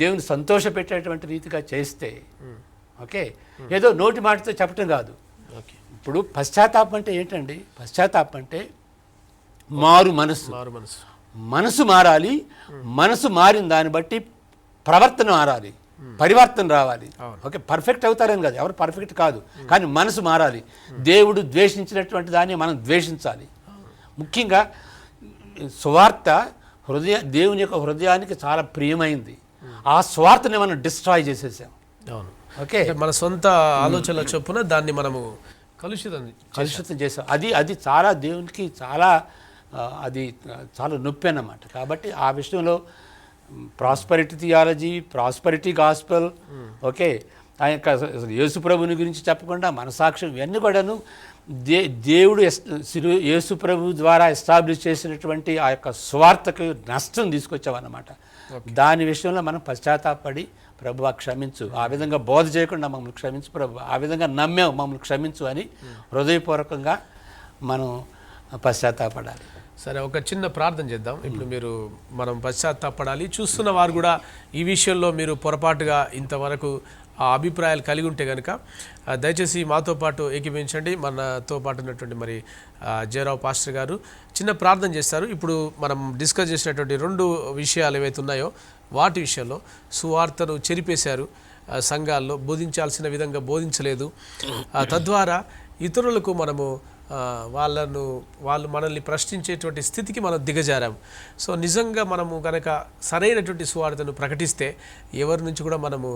దేవుని సంతోషపెట్టేటువంటి రీతిగా చేస్తే, ఓకే, ఏదో నోటి మాటతో చెప్పటం కాదు. ఇప్పుడు పశ్చాత్తాపం అంటే ఏంటండి? పశ్చాత్తాపం అంటే మారు మనసు మారాలి. మనసు మారిన దాన్ని బట్టి ప్రవర్తన మారాలి, పరివర్తన రావాలి. ఓకే, పర్ఫెక్ట్ అవుతారని కాదు, ఎవరు పర్ఫెక్ట్ కాదు, కానీ మనసు మారాలి. దేవుడు ద్వేషించినటువంటి దాన్ని మనం ద్వేషించాలి. ముఖ్యంగా స్వార్థ దేవుని యొక్క హృదయానికి చాలా ప్రియమైంది. ఆ స్వార్థని మనం డిస్ట్రాయ్ చేసేసాం. ఓకే, మన సొంత ఆలోచనల చొప్పున దాన్ని మనము కలుషితం చేసాం. అది చాలా దేవునికి అది చాలా నొప్పి అన్నమాట. కాబట్టి ఆ విషయంలో prosperity theology, prosperity gospel, okay, ఆ యొక్క యేసుప్రభుని గురించి చెప్పకుండా మన సాక్ష్యం, ఇవన్నీ కూడాను దేవుడు యేసుప్రభు ద్వారా ఎస్టాబ్లిష్ చేసినటువంటి ఆ యొక్క స్వార్థకు నష్టం తీసుకొచ్చామన్నమాట. దాని విషయంలో మనం పశ్చాత్తాపడి ప్రభువా క్షమించు, ఆ విధంగా బోధ చేయకుండా మమ్మల్ని క్షమించు ప్రభు, ఆ విధంగా నమ్మావు మమ్మల్ని క్షమించు అని హృదయపూర్వకంగా మనం పశ్చాత్తాపడాలి. సరే, ఒక చిన్న ప్రార్థన చేద్దాం. ఇప్పుడు మనం పశ్చాత్తాపడాలి. చూస్తున్న వారు కూడా ఈ విషయంలో మీరు పొరపాటుగా ఇంతవరకు ఆ అభిప్రాయాలు కలిగి ఉంటే కనుక దయచేసి మాతో పాటు ఏకీభవించండి. మనతో పాటు ఉన్నటువంటి మరి జయరావు పాస్టర్ గారు చిన్న ప్రార్థన చేస్తారు. ఇప్పుడు మనం డిస్కస్ చేసినటువంటి 2 విషయాలు ఏవైతే ఉన్నాయో వాటి విషయంలో సువార్తను చెరిపేశారు, సంఘాల్లో బోధించాల్సిన విధంగా బోధించలేదు, తద్వారా ఇతరులకు మనము వాళ్ళు మనల్ని ప్రశ్నించేటువంటి స్థితికి మనం దిగజారాము. సో నిజంగా మనము కనుక సరైనటువంటి సువార్తను ప్రకటిస్తే ఎవరి నుంచి కూడా మనము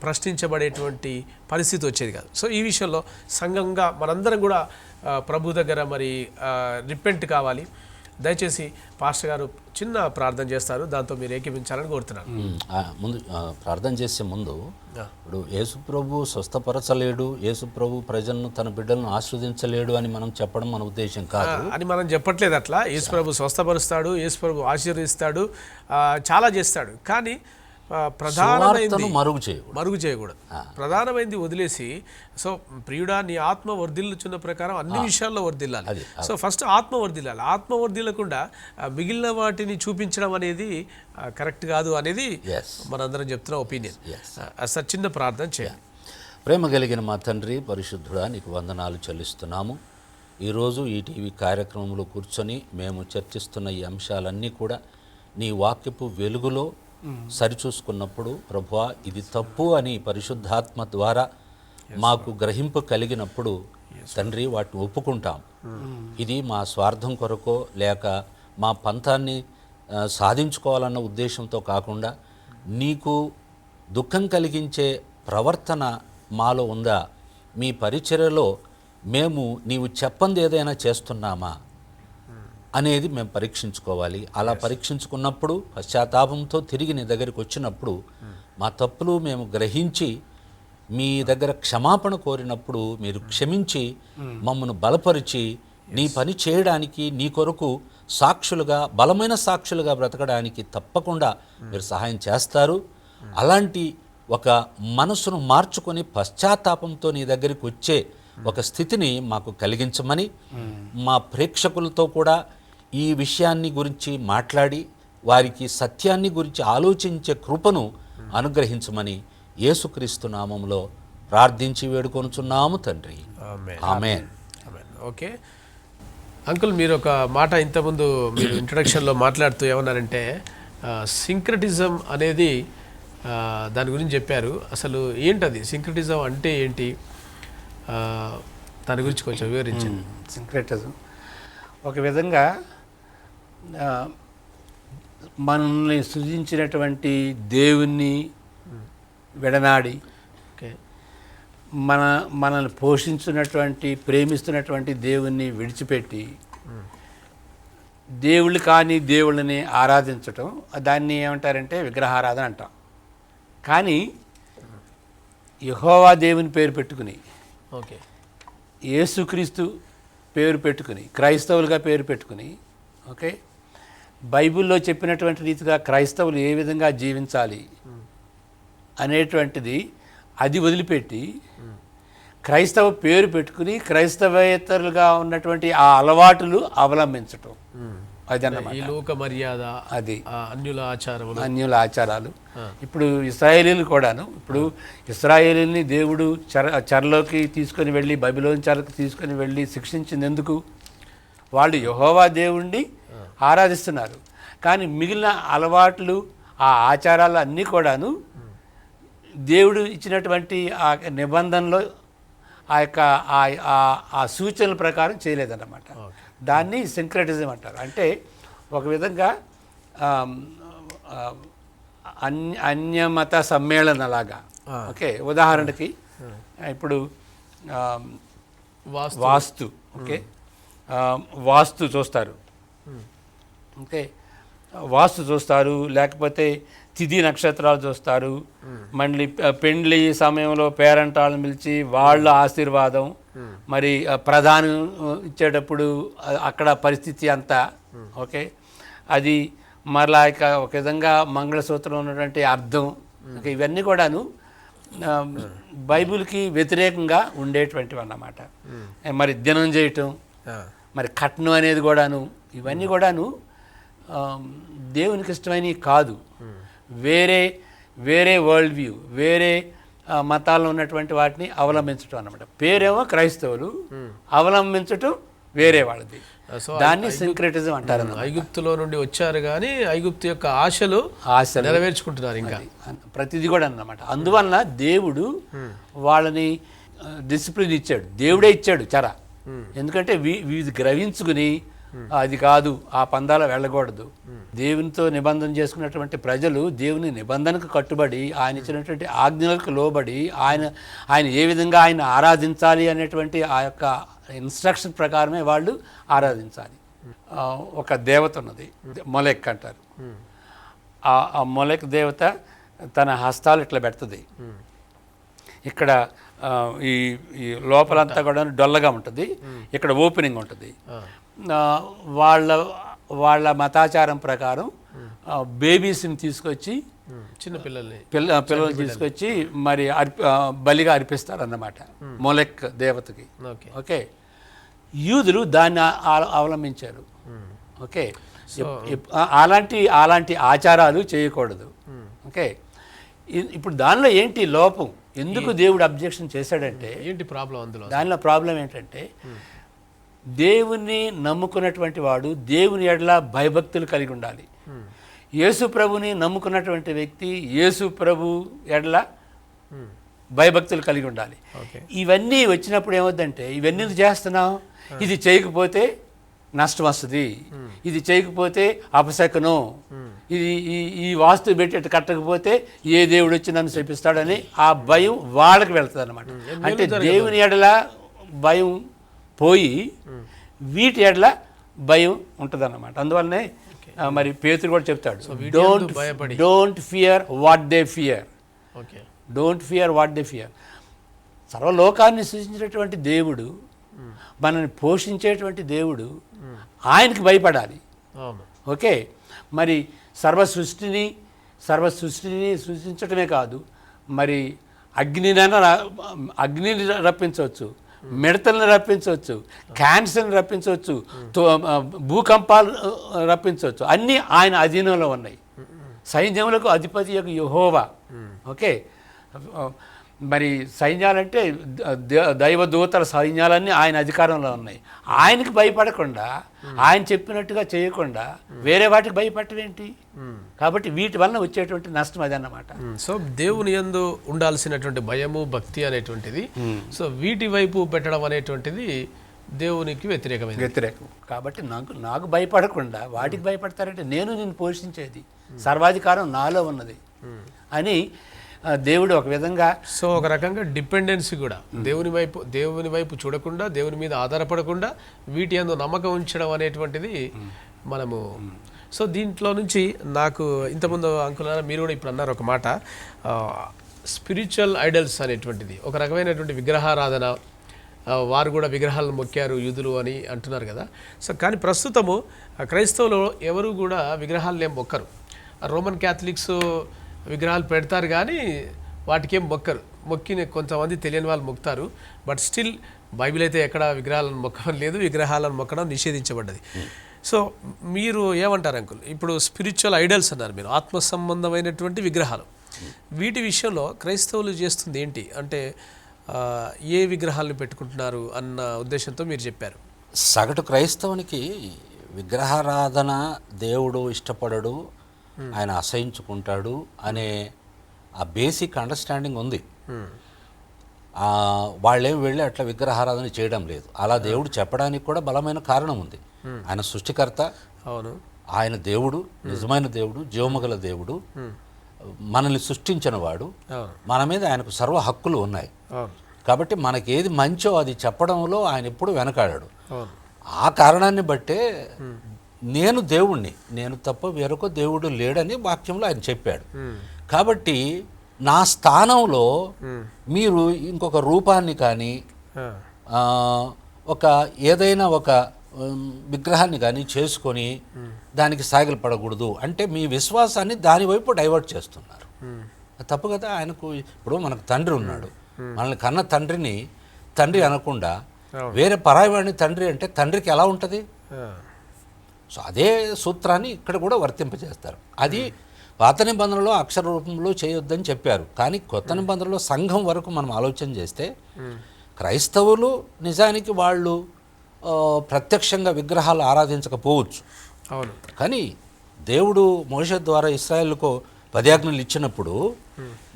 ప్రశ్నించబడేటువంటి పరిస్థితి వచ్చేది కాదు. సో ఈ విషయంలో సంఘంగా మనందరం కూడా ప్రభు దగ్గర మరి రిపెంట్ కావాలి. దయచేసి పాస్టర్ గారు చిన్న ప్రార్థన చేస్తారు, దాంతో మీరు ఏకీభించాలని కోరుతున్నాను. ముందు ప్రార్థన చేసే ముందు, ఇప్పుడు యేసుప్రభు స్వస్థపరచలేడు, యేసుప్రభు ప్రజలను తన బిడ్డలను ఆస్వాదించలేడు అని మనం చెప్పడం మన ఉద్దేశం కాదు అని మనం చెప్పట్లేదు. అట్లా యేసుప్రభు స్వస్థపరుస్తాడు, యేసుప్రభు ఆశీర్వదిస్తాడు, చాలా చేస్తాడు. కానీ ప్రధానమైనది మరుగు చేయకూడదు. ప్రధానమైనది వదిలేసి, సో ప్రియుడా నీ ఆత్మ వర్ధిల్లుచున్న ప్రకారం అన్ని విషయాల్లో వర్ధిల్లాలి. సో ఫస్ట్ ఆత్మ వర్ధిల్లాలి. ఆత్మ వర్ధిల్లకుండా మిగిలిన వాటిని చూపించడం అనేది కరెక్ట్ కాదు అనేది మనందరం చెప్తున్న ఒపీనియన్. సార్ చిన్న ప్రార్థన చేయాలి. ప్రేమ కలిగిన మా తండ్రి పరిశుద్ధుడా, నీకు వందనాలు చెల్లిస్తున్నాము. ఈరోజు ఈ టీవీ కార్యక్రమంలో కూర్చొని మేము చర్చిస్తున్న ఈ అంశాలన్నీ కూడా నీ వాక్యపు వెలుగులో సరిచూసుకున్నప్పుడు ప్రభువా ఇది తప్పు అని పరిశుద్ధాత్మ ద్వారా మాకు గ్రహింపు కలిగినప్పుడు తండ్రి వాటిని ఒప్పుకుంటాం. ఇది మా స్వార్థం కొరకో లేక మా పంతాన్ని సాధించుకోవాలన్న ఉద్దేశంతో కాకుండా నీకు దుఃఖం కలిగించే ప్రవర్తన మాలో ఉందా, మీ పరిచర్యలో మేము నీవు చెప్పంది ఏదైనా చేస్తున్నామా అనేది మేము పరీక్షించుకోవాలి. అలా పరీక్షించుకున్నప్పుడు పశ్చాత్తాపంతో తిరిగి నీ దగ్గరికి వచ్చినప్పుడు మా తప్పులు మేము గ్రహించి మీ దగ్గర క్షమాపణ కోరినప్పుడు మీరు క్షమించి మమ్మల్ని బలపరిచి నీ పని చేయడానికి నీ కొరకు సాక్షులుగా, బలమైన సాక్షులుగా బ్రతకడానికి తప్పకుండా మీరు సహాయం చేస్తారు. అలాంటి ఒక మనసును మార్చుకొని పశ్చాత్తాపంతో నీ దగ్గరికి వచ్చే ఒక స్థితిని మాకు కలిగించమని, మా ప్రేక్షకులతో కూడా ఈ విషయాన్ని గురించి మాట్లాడి వారికి సత్యాన్ని గురించి ఆలోచించే కృపను అనుగ్రహించమని యేసుక్రీస్తు నామములో ప్రార్థించి వేడుకొనుచున్నాము తండ్రి. ఆమేన్. ఓకే అంకుల్, మీరు ఒక మాట ఇంతకుముందు మీరు ఇంట్రడక్షన్లో మాట్లాడుతూ ఏమన్నారంటే సింక్రటిజం అనేది దాని గురించి చెప్పారు. అసలు ఏంటది సింక్రటిజం అంటే ఏంటి, దాని గురించి కొంచెం వివరించండి. సింక్రటిజం ఒక విధంగా మనల్ని సృజించినటువంటి దేవుణ్ణి విడనాడి మనల్ని పోషించున్నటువంటి, ప్రేమిస్తున్నటువంటి దేవుణ్ణి విడిచిపెట్టి దేవుళ్ళు కాని దేవుళ్ళని ఆరాధించటం, దాన్ని ఏమంటారంటే విగ్రహారాధన అంటాం. కానీ యెహోవా దేవుని పేరు పెట్టుకుని, యేసుక్రీస్తు పేరు పెట్టుకుని, క్రైస్తవులుగా పేరు పెట్టుకుని, ఓకే, బైబిల్లో చెప్పినటువంటి రీతిగా క్రైస్తవులు ఏ విధంగా జీవించాలి అనేటువంటిది అది వదిలిపెట్టి క్రైస్తవ పేరు పెట్టుకుని క్రైస్తవేతరులుగా ఉన్నటువంటి ఆ అలవాటులు అవలంబించటం, అదన్నమాట. ఈ లోక మర్యాద, అది అన్యుల ఆచారాలు. ఇప్పుడు ఇశ్రాయేలీలు కూడాను, ఇప్పుడు ఇశ్రాయేలీని దేవుడు చెరలోకి తీసుకొని వెళ్ళి, బబిలోను చెరలోకి తీసుకొని వెళ్ళి శిక్షించింది ఎందుకు? వాళ్ళు యెహోవా దేవుణ్ణి ఆరాధిస్తున్నారు. కానీ మిగిలిన అలవాట్లు, ఆ ఆచారాలు అన్నీ కూడాను దేవుడు ఇచ్చినటువంటి ఆ నిబంధనలో ఆ యొక్క ఆ సూచనల ప్రకారం చేయలేదన్నమాట. దాన్ని సింక్రటిజం అంటారు. అంటే ఒక విధంగా అన్యమత సమ్మేళనలాగా. ఓకే, ఉదాహరణకి ఇప్పుడు వాస్తు, ఓకే, వాస్తు చూస్తారు, ఓకే, వాస్తు చూస్తారు, లేకపోతే తిథి నక్షత్రాలు చూస్తారు, మళ్ళీ పెండ్లి సమయంలో పేరంటాలను పిలిచి వాళ్ళ ఆశీర్వాదం, మరి ప్రధానం ఇచ్చేటప్పుడు అక్కడ పరిస్థితి అంతా, ఓకే, అది మరలా ఒక విధంగా మంగళసూత్రం ఉన్నటువంటి అర్థం, ఓకే, ఇవన్నీ కూడాను బైబిల్కి వ్యతిరేకంగా ఉండేటువంటివి అన్నమాట. మరి దినం చేయటం, మరి కట్నం అనేది కూడాను, ఇవన్నీ కూడాను దేవునికి ఇష్టమైనవి కాదు. వేరే వరల్డ్ వ్యూ, వేరే మతాల్లో ఉన్నటువంటి వాటిని అవలంబించటం అన్నమాట. పేరేమో క్రైస్తవులు, అవలంబించటం వేరే వాళ్ళది. దాన్ని సింక్రెటిజం అంటారు. ఐగుప్తులో నుండి వచ్చారు కానీ ఐగుప్తు యొక్క ఆశలు నెరవేర్చుకుంటున్నారు ఇంకా ప్రతిదీ కూడా అన్నమాట. అందువలన దేవుడు వాళ్ళని డిసిప్లిన్ ఇచ్చాడు, దేవుడే ఇచ్చాడు చెర. ఎందుకంటే వీధి గ్రహించుకుని అది కాదు, ఆ పందాల వెళ్ళకూడదు. దేవునితో నిబంధన చేసుకున్నటువంటి ప్రజలు దేవుని నిబంధనకు కట్టుబడి, ఆయన ఇచ్చినటువంటి ఆజ్ఞలకు లోబడి, ఆయన ఏ విధంగా ఆయన ఆరాధించాలి అనేటువంటి ఆ యొక్క ఇన్స్ట్రక్షన్ ప్రకారమే వాళ్ళు ఆరాధించాలి. ఒక దేవత ఉన్నది, మొలెక్ అంటారు. ఆ మొలెక్ దేవత తన హస్తాలు ఇట్లా పెడుతుంది. ఇక్కడ ఈ లోపలంతా కూడా డొల్లగా ఉంటుంది, ఇక్కడ ఓపెనింగ్ ఉంటుంది. వాళ్ళ మతాచారం ప్రకారం బేబీస్ని తీసుకొచ్చి చిన్న పిల్లల్ని పిల్లలు తీసుకొచ్చి మరి బలిగా అర్పిస్తారన్నమాట మొలెక్ దేవతకి. ఓకే. ఓకే, యూదులు దాన్ని అవలంబించారు. ఓకే, అలాంటి ఆచారాలు చేయకూడదు. ఓకే, ఇప్పుడు దానిలో ఏంటి లోపం, ఎందుకు దేవుడు అబ్జెక్షన్ చేశాడంటే ఏంటి ప్రాబ్లం అందులో? దానిలో ప్రాబ్లం ఏంటంటే దేవుని నమ్ముకున్నటువంటి వాడు దేవుని ఎడల భయభక్తులు కలిగి ఉండాలి. యేసు ప్రభుని నమ్ముకున్నటువంటి వ్యక్తి యేసు ప్రభు ఎడల భయభక్తులు కలిగి ఉండాలి. ఇవన్నీ వచ్చినప్పుడు ఏమవుద్దంటే, ఇవన్నీ చేస్తున్నాం, ఇది చేయకపోతే నష్టం వస్తుంది, ఇది చేయకపోతే అపశకనం, ఇది ఈ వాస్తు పెట్టి కట్టకపోతే ఏ దేవుడు వచ్చి నన్ను శపిస్తాడని ఆ భయం వాళ్ళకి వెళ్తుంది అనమాట. అంటే దేవుని ఎడల భయం పోయి వీటి ఎడల భయం ఉంటుంది అన్నమాట. అందువల్లనే మరి పేతురు కూడా చెప్తాడు, don't fear what they fear, don't fear what they fear. సర్వలోకాన్ని సృష్టించినటువంటి దేవుడు, మనల్ని పోషించేటువంటి దేవుడు, ఆయనకి భయపడాలి. ఓకే, మరి సర్వసృష్టిని సృష్టించటమే కాదు, మరి అగ్నిని రప్పించవచ్చు, మిడతల్ని రప్పించవచ్చు, క్యాన్సర్ని రప్పించవచ్చు, భూకంపాలు రప్పించవచ్చు, అన్నీ ఆయన అధీనంలో ఉన్నాయి. సైన్యములకు అధిపతి యొక్క యెహోవా. ఓకే, మరి సైన్యాలంటే దైవదూతల సైన్యాలన్నీ ఆయన అధికారంలో ఉన్నాయి. ఆయనకి భయపడకుండా, ఆయన చెప్పినట్టుగా చేయకుండా వేరే వాటికి భయపడటం ఏంటి? కాబట్టి వీటి వలన వచ్చేటువంటి నష్టం అది అన్నమాట. సో దేవుని యందు ఉండాల్సినటువంటి భయము, భక్తి అనేటువంటిది సో వీటి వైపు పెట్టడం అనేటువంటిది దేవునికి వ్యతిరేకం. కాబట్టి నాకు భయపడకుండా వాటికి భయపడతారంటే, నేను నిన్ను పోషించేది, సర్వాధికారం నాలో ఉన్నది అని దేవుడు ఒక విధంగా, సో ఒక రకంగా డిపెండెన్సీ కూడా దేవుని వైపు చూడకుండా, దేవుని మీద ఆధారపడకుండా వీటి యందు నమ్మకం ఉంచడం అనేటువంటిది మనము. సో దీంట్లో నుంచి నాకు ఇంతకుముందు అంకుల్ మీరు కూడా ఇప్పుడు అన్నారు ఒక మాట, స్పిరిచువల్ ఐడల్స్ అనేటువంటిది ఒక రకమైనటువంటి విగ్రహారాధన, వారు కూడా విగ్రహాలను మొక్కారు యూదులు అని అంటున్నారు కదా. సో కానీ ప్రస్తుతము క్రైస్తవులు ఎవరు కూడా విగ్రహాలను ఏం మొక్కరు. రోమన్ క్యాథలిక్స్ విగ్రహాలు పెడతారు కానీ వాటికి ఏం మొక్కిన కొంతమంది తెలియని వాళ్ళు మొక్కుతారు. బట్ స్టిల్ బైబిల్ అయితే ఎక్కడ విగ్రహాలను మొక్కడం లేదు, విగ్రహాలను మొక్కడం నిషేధించబడ్డది. సో మీరు ఏమంటారు అంకుల్, ఇప్పుడు స్పిరిచువల్ ఐడల్స్ అన్నారు మీరు, ఆత్మ సంబంధమైనటువంటి విగ్రహాలు, వీటి విషయంలో క్రైస్తవులు చేస్తుంది ఏంటి అంటే ఏ విగ్రహాలను పెట్టుకుంటున్నారు అన్న ఉద్దేశంతో మీరు చెప్పారు. సగటు క్రైస్తవునికి విగ్రహారాధన దేవుడు ఇష్టపడడు, ఆయన అసహించుకుంటాడు అనే ఆ బేసిక్ అండర్స్టాండింగ్ ఉంది. వాళ్ళేం వెళ్ళి అట్లా విగ్రహారాధన చేయడం లేదు. అలా దేవుడు చెప్పడానికి కూడా బలమైన కారణం ఉంది. ఆయన సృష్టికర్త, అవును, ఆయన దేవుడు, నిజమైన దేవుడు, జీవమగల దేవుడు, మనల్ని సృష్టించిన వాడు, మన మీద ఆయనకు సర్వ హక్కులు ఉన్నాయి. కాబట్టి మనకి ఏది మంచో అది చెప్పడంలో ఆయన ఎప్పుడు వెనకాడాడు. ఆ కారణాన్ని బట్టే నేను దేవుణ్ణి, నేను తప్ప వేరొక దేవుడు లేడని వాక్యంలో ఆయన చెప్పాడు. కాబట్టి నా స్థానంలో మీరు ఇంకొక రూపాన్ని కానీ ఏదైనా ఒక విగ్రహాన్ని కానీ చేసుకొని దానికి సాగిలపడకూడదు అంటే మీ విశ్వాసాన్ని దాని వైపు డైవర్ట్ చేస్తున్నారు. తప్పు కదా. ఆయనకు ఇప్పుడు మనకు తండ్రి ఉన్నాడు, మనల్ని కన్న తండ్రిని తండ్రి అనకుండా వేరే పరాయివాడిని తండ్రి అంటే తండ్రికి ఎలా ఉంటుంది? సో అదే సూత్రాన్ని ఇక్కడ కూడా వర్తింపజేస్తారు. అది పాత నిబంధనలో అక్షర రూపంలో చేయొద్దని చెప్పారు. కానీ కొత్త నిబంధనలో సంఘం వరకు మనం ఆలోచన చేస్తే క్రైస్తవులు నిజానికి వాళ్ళు ప్రత్యక్షంగా విగ్రహాలు ఆరాధించకపోవచ్చు. అవును. కానీ దేవుడు మోషే ద్వారా ఇశ్రాయేలుకు 10 ఆజ్ఞలు ఇచ్చినప్పుడు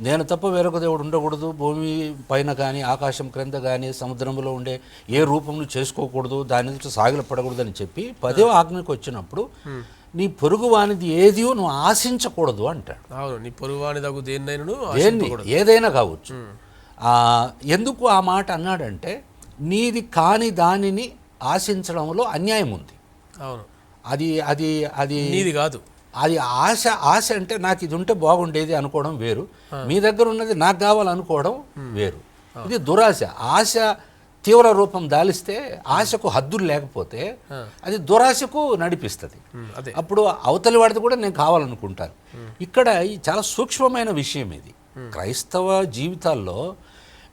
నేను తప్ప వేరొక దేవుడు ఉండకూడదు, భూమి పైన కానీ ఆకాశం క్రింద కానీ సముద్రంలో ఉండే ఏ రూపంలో చేసుకోకూడదు, దాని నుంచి సాగిల పడకూడదు అని చెప్పి 10వ ఆజ్ఞకు వచ్చినప్పుడు నీ పొరుగు వానిది ఏది నువ్వు ఆశించకూడదు అంటాడు. అవును, నీ పొరుగు వానిదగు దేన్నైనను ఏదైనా కావచ్చు. ఎందుకు ఆ మాట అన్నాడంటే నీది కాని దానిని ఆశించడంలో అన్యాయం ఉంది. అవును, అది అది అది నీది కాదు. అది ఆశ అంటే నాకు ఇది ఉంటే బాగుండేది అనుకోవడం వేరు, మీ దగ్గర ఉన్నది నాకు కావాలనుకోవడం వేరు. ఇది దురాశ. ఆశ తీవ్ర రూపం దాలిస్తే ఆశకు హద్దులు లేకపోతే అది దురాశకు నడిపిస్తుంది. అదే అప్పుడు అవతలి వాడిది కూడా నేను కావాలనుకుంటాను. ఇక్కడ ఈ చాలా సూక్ష్మమైన విషయం ఇది. క్రైస్తవ జీవితాల్లో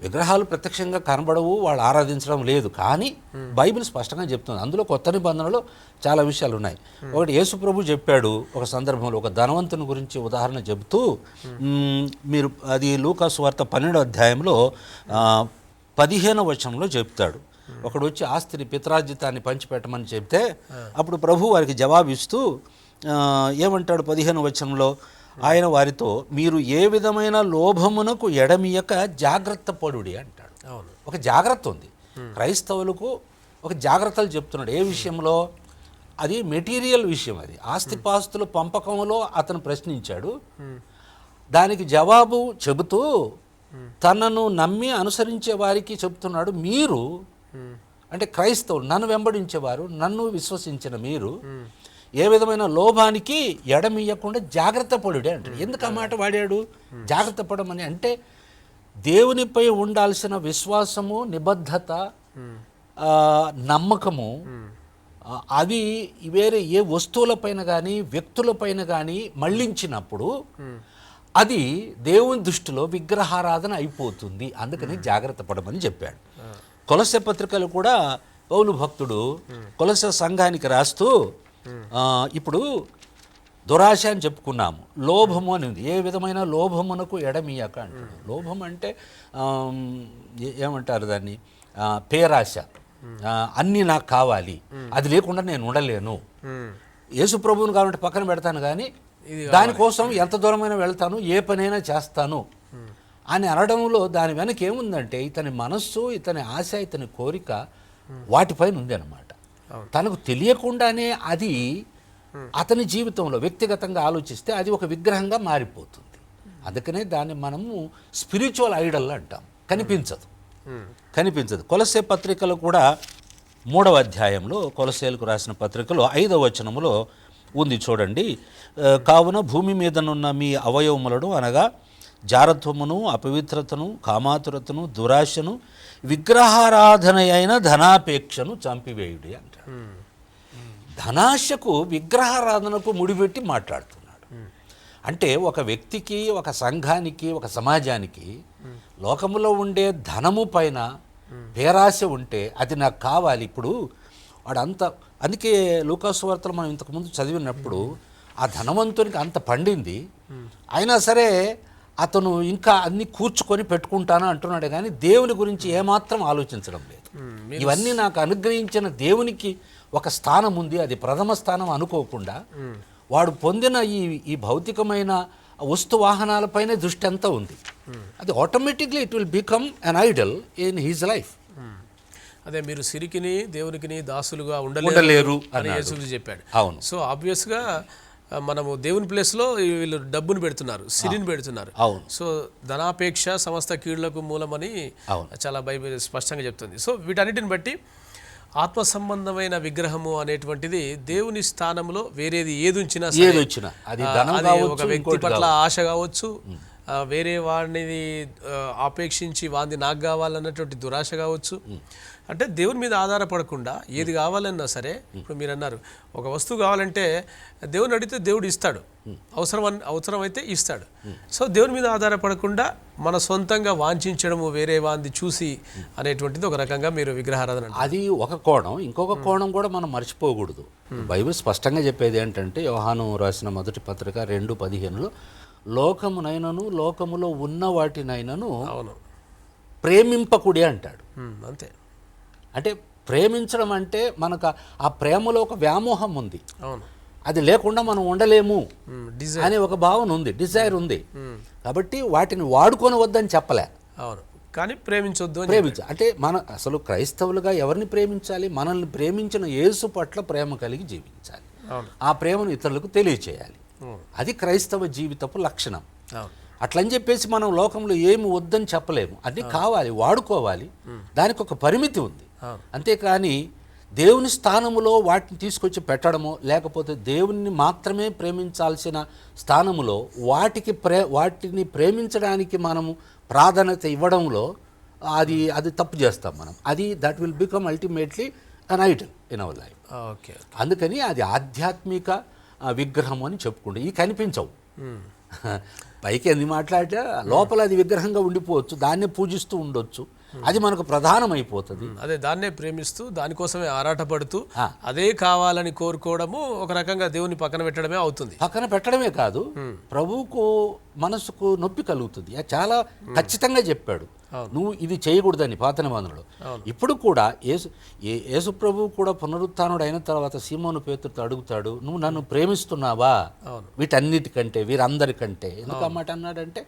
విగ్రహాలు ప్రత్యక్షంగా కనబడవు, వాళ్ళు ఆరాధించడం లేదు. కానీ బైబిల్ స్పష్టంగా చెప్తుంది. అందులో కొత్త నిబంధనలో చాలా విషయాలు ఉన్నాయి. ఒకటి యేసు ప్రభు చెప్పాడు ఒక సందర్భంలో, ఒక ధనవంతుని గురించి ఉదాహరణ చెబుతూ, మీరు అది లూకా సువార్త 12వ అధ్యాయంలో 15వ వచనంలో చెప్తాడు. ఒకడు వచ్చి ఆస్తిని పిత్రార్జితాన్ని పంచిపెట్టమని చెప్తే అప్పుడు ప్రభు వారికి జవాబిస్తూ ఏమంటాడు 15వ వచనంలో, ఆయన వారితో మీరు ఏ విధమైన లోభమునకు ఎడమియక జాగ్రత్త పడుడి అంటాడు. ఒక జాగ్రత్త ఉంది క్రైస్తవులకు, ఒక జాగ్రత్తలు చెప్తున్నాడు. ఏ విషయంలో? అది మెటీరియల్ విషయం. అది ఆస్తిపాస్తుల పంపకంలో అతను ప్రశ్నించాడు. దానికి జవాబు చెబుతూ తనను నమ్మి అనుసరించే వారికి చెబుతున్నాడు, మీరు అంటే క్రైస్తవులు, నన్ను వెంబడించేవారు, నన్ను విశ్వసించిన మీరు ఏ విధమైన లోభానికి ఎడమియ్యకుండా జాగ్రత్త పడుడే అంటాడు. ఎందుకు ఆ మాట వాడాడు? జాగ్రత్త పడమని అంటే దేవునిపై ఉండాల్సిన విశ్వాసము, నిబద్ధత, నమ్మకము అవి వేరే ఏ వస్తువులపైన కానీ వ్యక్తులపైన కానీ మళ్ళించినప్పుడు అది దేవుని దృష్టిలో విగ్రహారాధన అయిపోతుంది. అందుకని జాగ్రత్త పడమని చెప్పాడు. కొలస్సె పత్రికలు కూడా పౌలు భక్తుడు కొలస్సె సంఘానికి రాస్తూ, ఇప్పుడు దురాశ అని చెప్పుకున్నాము, లోభము అని ఉంది. ఏ విధమైన లోభమునకు ఎడమియక అంటాడు. లోభం అంటే ఏమంటారు దాన్ని? పేరాశ. అన్నీ నాకు కావాలి, అది లేకుండా నేను ఉండలేను. యేసు ప్రభువుని కావాలంటే పక్కన పెడతాను, కానీ దానికోసం ఎంత దూరమైనా వెళ్తాను, ఏ పనైనా చేస్తాను అని అనడంలో దాని వెనక ఏముందంటే ఇతని మనస్సు, ఇతని ఆశ, ఇతని కోరిక వాటిపైన ఉంది అన్నమాట. తనకు తెలియకుండానే అది అతని జీవితంలో వ్యక్తిగతంగా ఆలోచిస్తే అది ఒక విగ్రహంగా మారిపోతుంది. అందుకనే దాన్ని మనము స్పిరిచువల్ ఐడల్ అంటాం. కనిపించదు. కొలస్సే పత్రికలో కూడా 3వ అధ్యాయంలో, కొలస్సేలకు రాసిన పత్రికలో 5వ వచనములో ఉంది చూడండి. కావున భూమి మీదనున్న మీ అవయవములను అనగా జారత్వమును, అపవిత్రతను, కామాతురతను, దురాశను, విగ్రహారాధన అయిన ధనాపేక్షను చంపివేయుడి అంటాడు. ధనాశకు, విగ్రహారాధనకు ముడిపెట్టి మాట్లాడుతున్నాడు. అంటే ఒక వ్యక్తికి, ఒక సంఘానికి, ఒక సమాజానికి లోకములో ఉండే ధనము పైన పేరాశ ఉంటే అది నాకు కావాలి. ఇప్పుడు వాడంతా, అందుకే లూకా సువార్తలో మనం ఇంతకుముందు చదివినప్పుడు ఆ ధనవంతునికి అంత పండింది, అయినా సరే అతను ఇంకా అన్ని కూర్చుకొని పెట్టుకుంటాను అంటున్నాడే కానీ దేవుని గురించి ఏమాత్రం ఆలోచించడం లేదు. ఇవన్నీ నాకు అనుగ్రహించిన దేవునికి ఒక స్థానం ఉంది, అది ప్రథమ స్థానం అనుకోకుండా వాడు పొందిన ఈ భౌతికమైన వస్తు వాహనాలపైనే దృష్టి అంతా ఉంది. అది automatically it will become an idol in his life. అదే మీరు సిరికిని దేవునికిని దాసులుగా ఉండలేరు అని యేసు చెప్పాడు. అవును. సో ఆబ్వియస్గా మనము దేవుని ప్లేస్లో వీళ్ళు డబ్బును పెడుతున్నారు, సిరిని పెడుతున్నారు. అవును. సో ధనాపేక్ష సమస్త కీళ్లకు మూలమని చాలా బైబిల్ స్పష్టంగా చెప్తుంది. సో వీటన్నిటిని బట్టి ఆత్మ సంబంధమైన విగ్రహము అనేటువంటిది దేవుని స్థానంలో వేరేది ఏది ఉంచినా అది ఒక వ్యక్తి పట్ల ఆశ కావచ్చు, వేరే వాడిని ఆపేక్షించి వాంది నాకు కావాలన్నటువంటి దురాశ కావచ్చు. అంటే దేవుని మీద ఆధారపడకుండా ఏది కావాలన్నా సరే, ఇప్పుడు మీరు అన్నారు ఒక వస్తువు కావాలంటే దేవుని అడిగితే దేవుడు ఇస్తాడు, అవసరమైతే ఇస్తాడు. సో దేవుని మీద ఆధారపడకుండా మన సొంతంగా వాంఛించడము, వేరే వాంది చూసి అనేటువంటిది ఒక రకంగా మీరు విగ్రహారాధన. అది ఒక కోణం. ఇంకొక కోణం కూడా మనం మర్చిపోకూడదు. బైబిల్ స్పష్టంగా చెప్పేది ఏంటంటే, యోహాను రాసిన మొదటి పత్రిక 2:15లో లోకమునైనను లోకములో ఉన్న వాటినైనను ప్రేమింపకుడి అంటాడు. అంతే. అంటే ప్రేమించడం అంటే మనకు ఆ ప్రేమలో ఒక వ్యామోహం ఉంది, అది లేకుండా మనం ఉండలేము అనే ఒక భావన ఉంది, డిజైర్ ఉంది. కాబట్టి వాటిని వాడుకోనవద్దని చెప్పలే, కానీ ప్రేమించొద్దు. అంటే మన అసలు క్రైస్తవులుగా ఎవరిని ప్రేమించాలి? మనల్ని ప్రేమించిన యేసు పట్ల ప్రేమ కలిగి జీవించాలి, ఆ ప్రేమను ఇతరులకు తెలియచేయాలి. అది క్రైస్తవ జీవితపు లక్షణం. అట్లని చెప్పేసి మనం లోకంలో ఏమి వద్దని చెప్పలేము, అది కావాలి, వాడుకోవాలి, దానికి ఒక పరిమితి ఉంది. అంతేకాని దేవుని స్థానములో వాటిని తీసుకొచ్చి పెట్టడమో, లేకపోతే దేవుని మాత్రమే ప్రేమించాల్సిన స్థానములో వాటిని ప్రేమించడానికి మనము ప్రాధాన్యత ఇవ్వడంలో అది తప్పు చేస్తాం మనం. అది that will become ultimately an idol in our life. Okay. అందుకని అది ఆధ్యాత్మిక విగ్రహం అని చెప్పుకుంటే ఇవి కనిపించవు. పైకి ఎన్ని మాట్లాడితే లోపల అది విగ్రహంగా ఉండిపోవచ్చు, దాన్నే పూజిస్తూ ఉండొచ్చు, అది మనకు ప్రధానమైపోతుంది. అదే దాన్నే ప్రేమిస్తూ దానికోసమే ఆరాటపడుతూ అదే కావాలని కోరుకోవడము ఒక రకంగా దేవుని పక్కన పెట్టడమే అవుతుంది. పక్కన పెట్టడమే కాదు, ప్రభువుకు మనసుకు నొప్పి కలుగుతుంది. చాలా ఖచ్చితంగా చెప్పాడు, నువ్వు ఇది చేయకూడదని పాత నిబంధనలో. ఇప్పుడు కూడా యేసు ప్రభువు కూడా పునరుత్థానుడు అయిన తర్వాత సీమోను పేతురుతో అడుగుతాడు, నువ్వు నన్ను ప్రేమిస్తున్నావా వీటన్నిటికంటే, వీరందరికంటే. ఎందుకు ఆ మాట అన్నాడంటే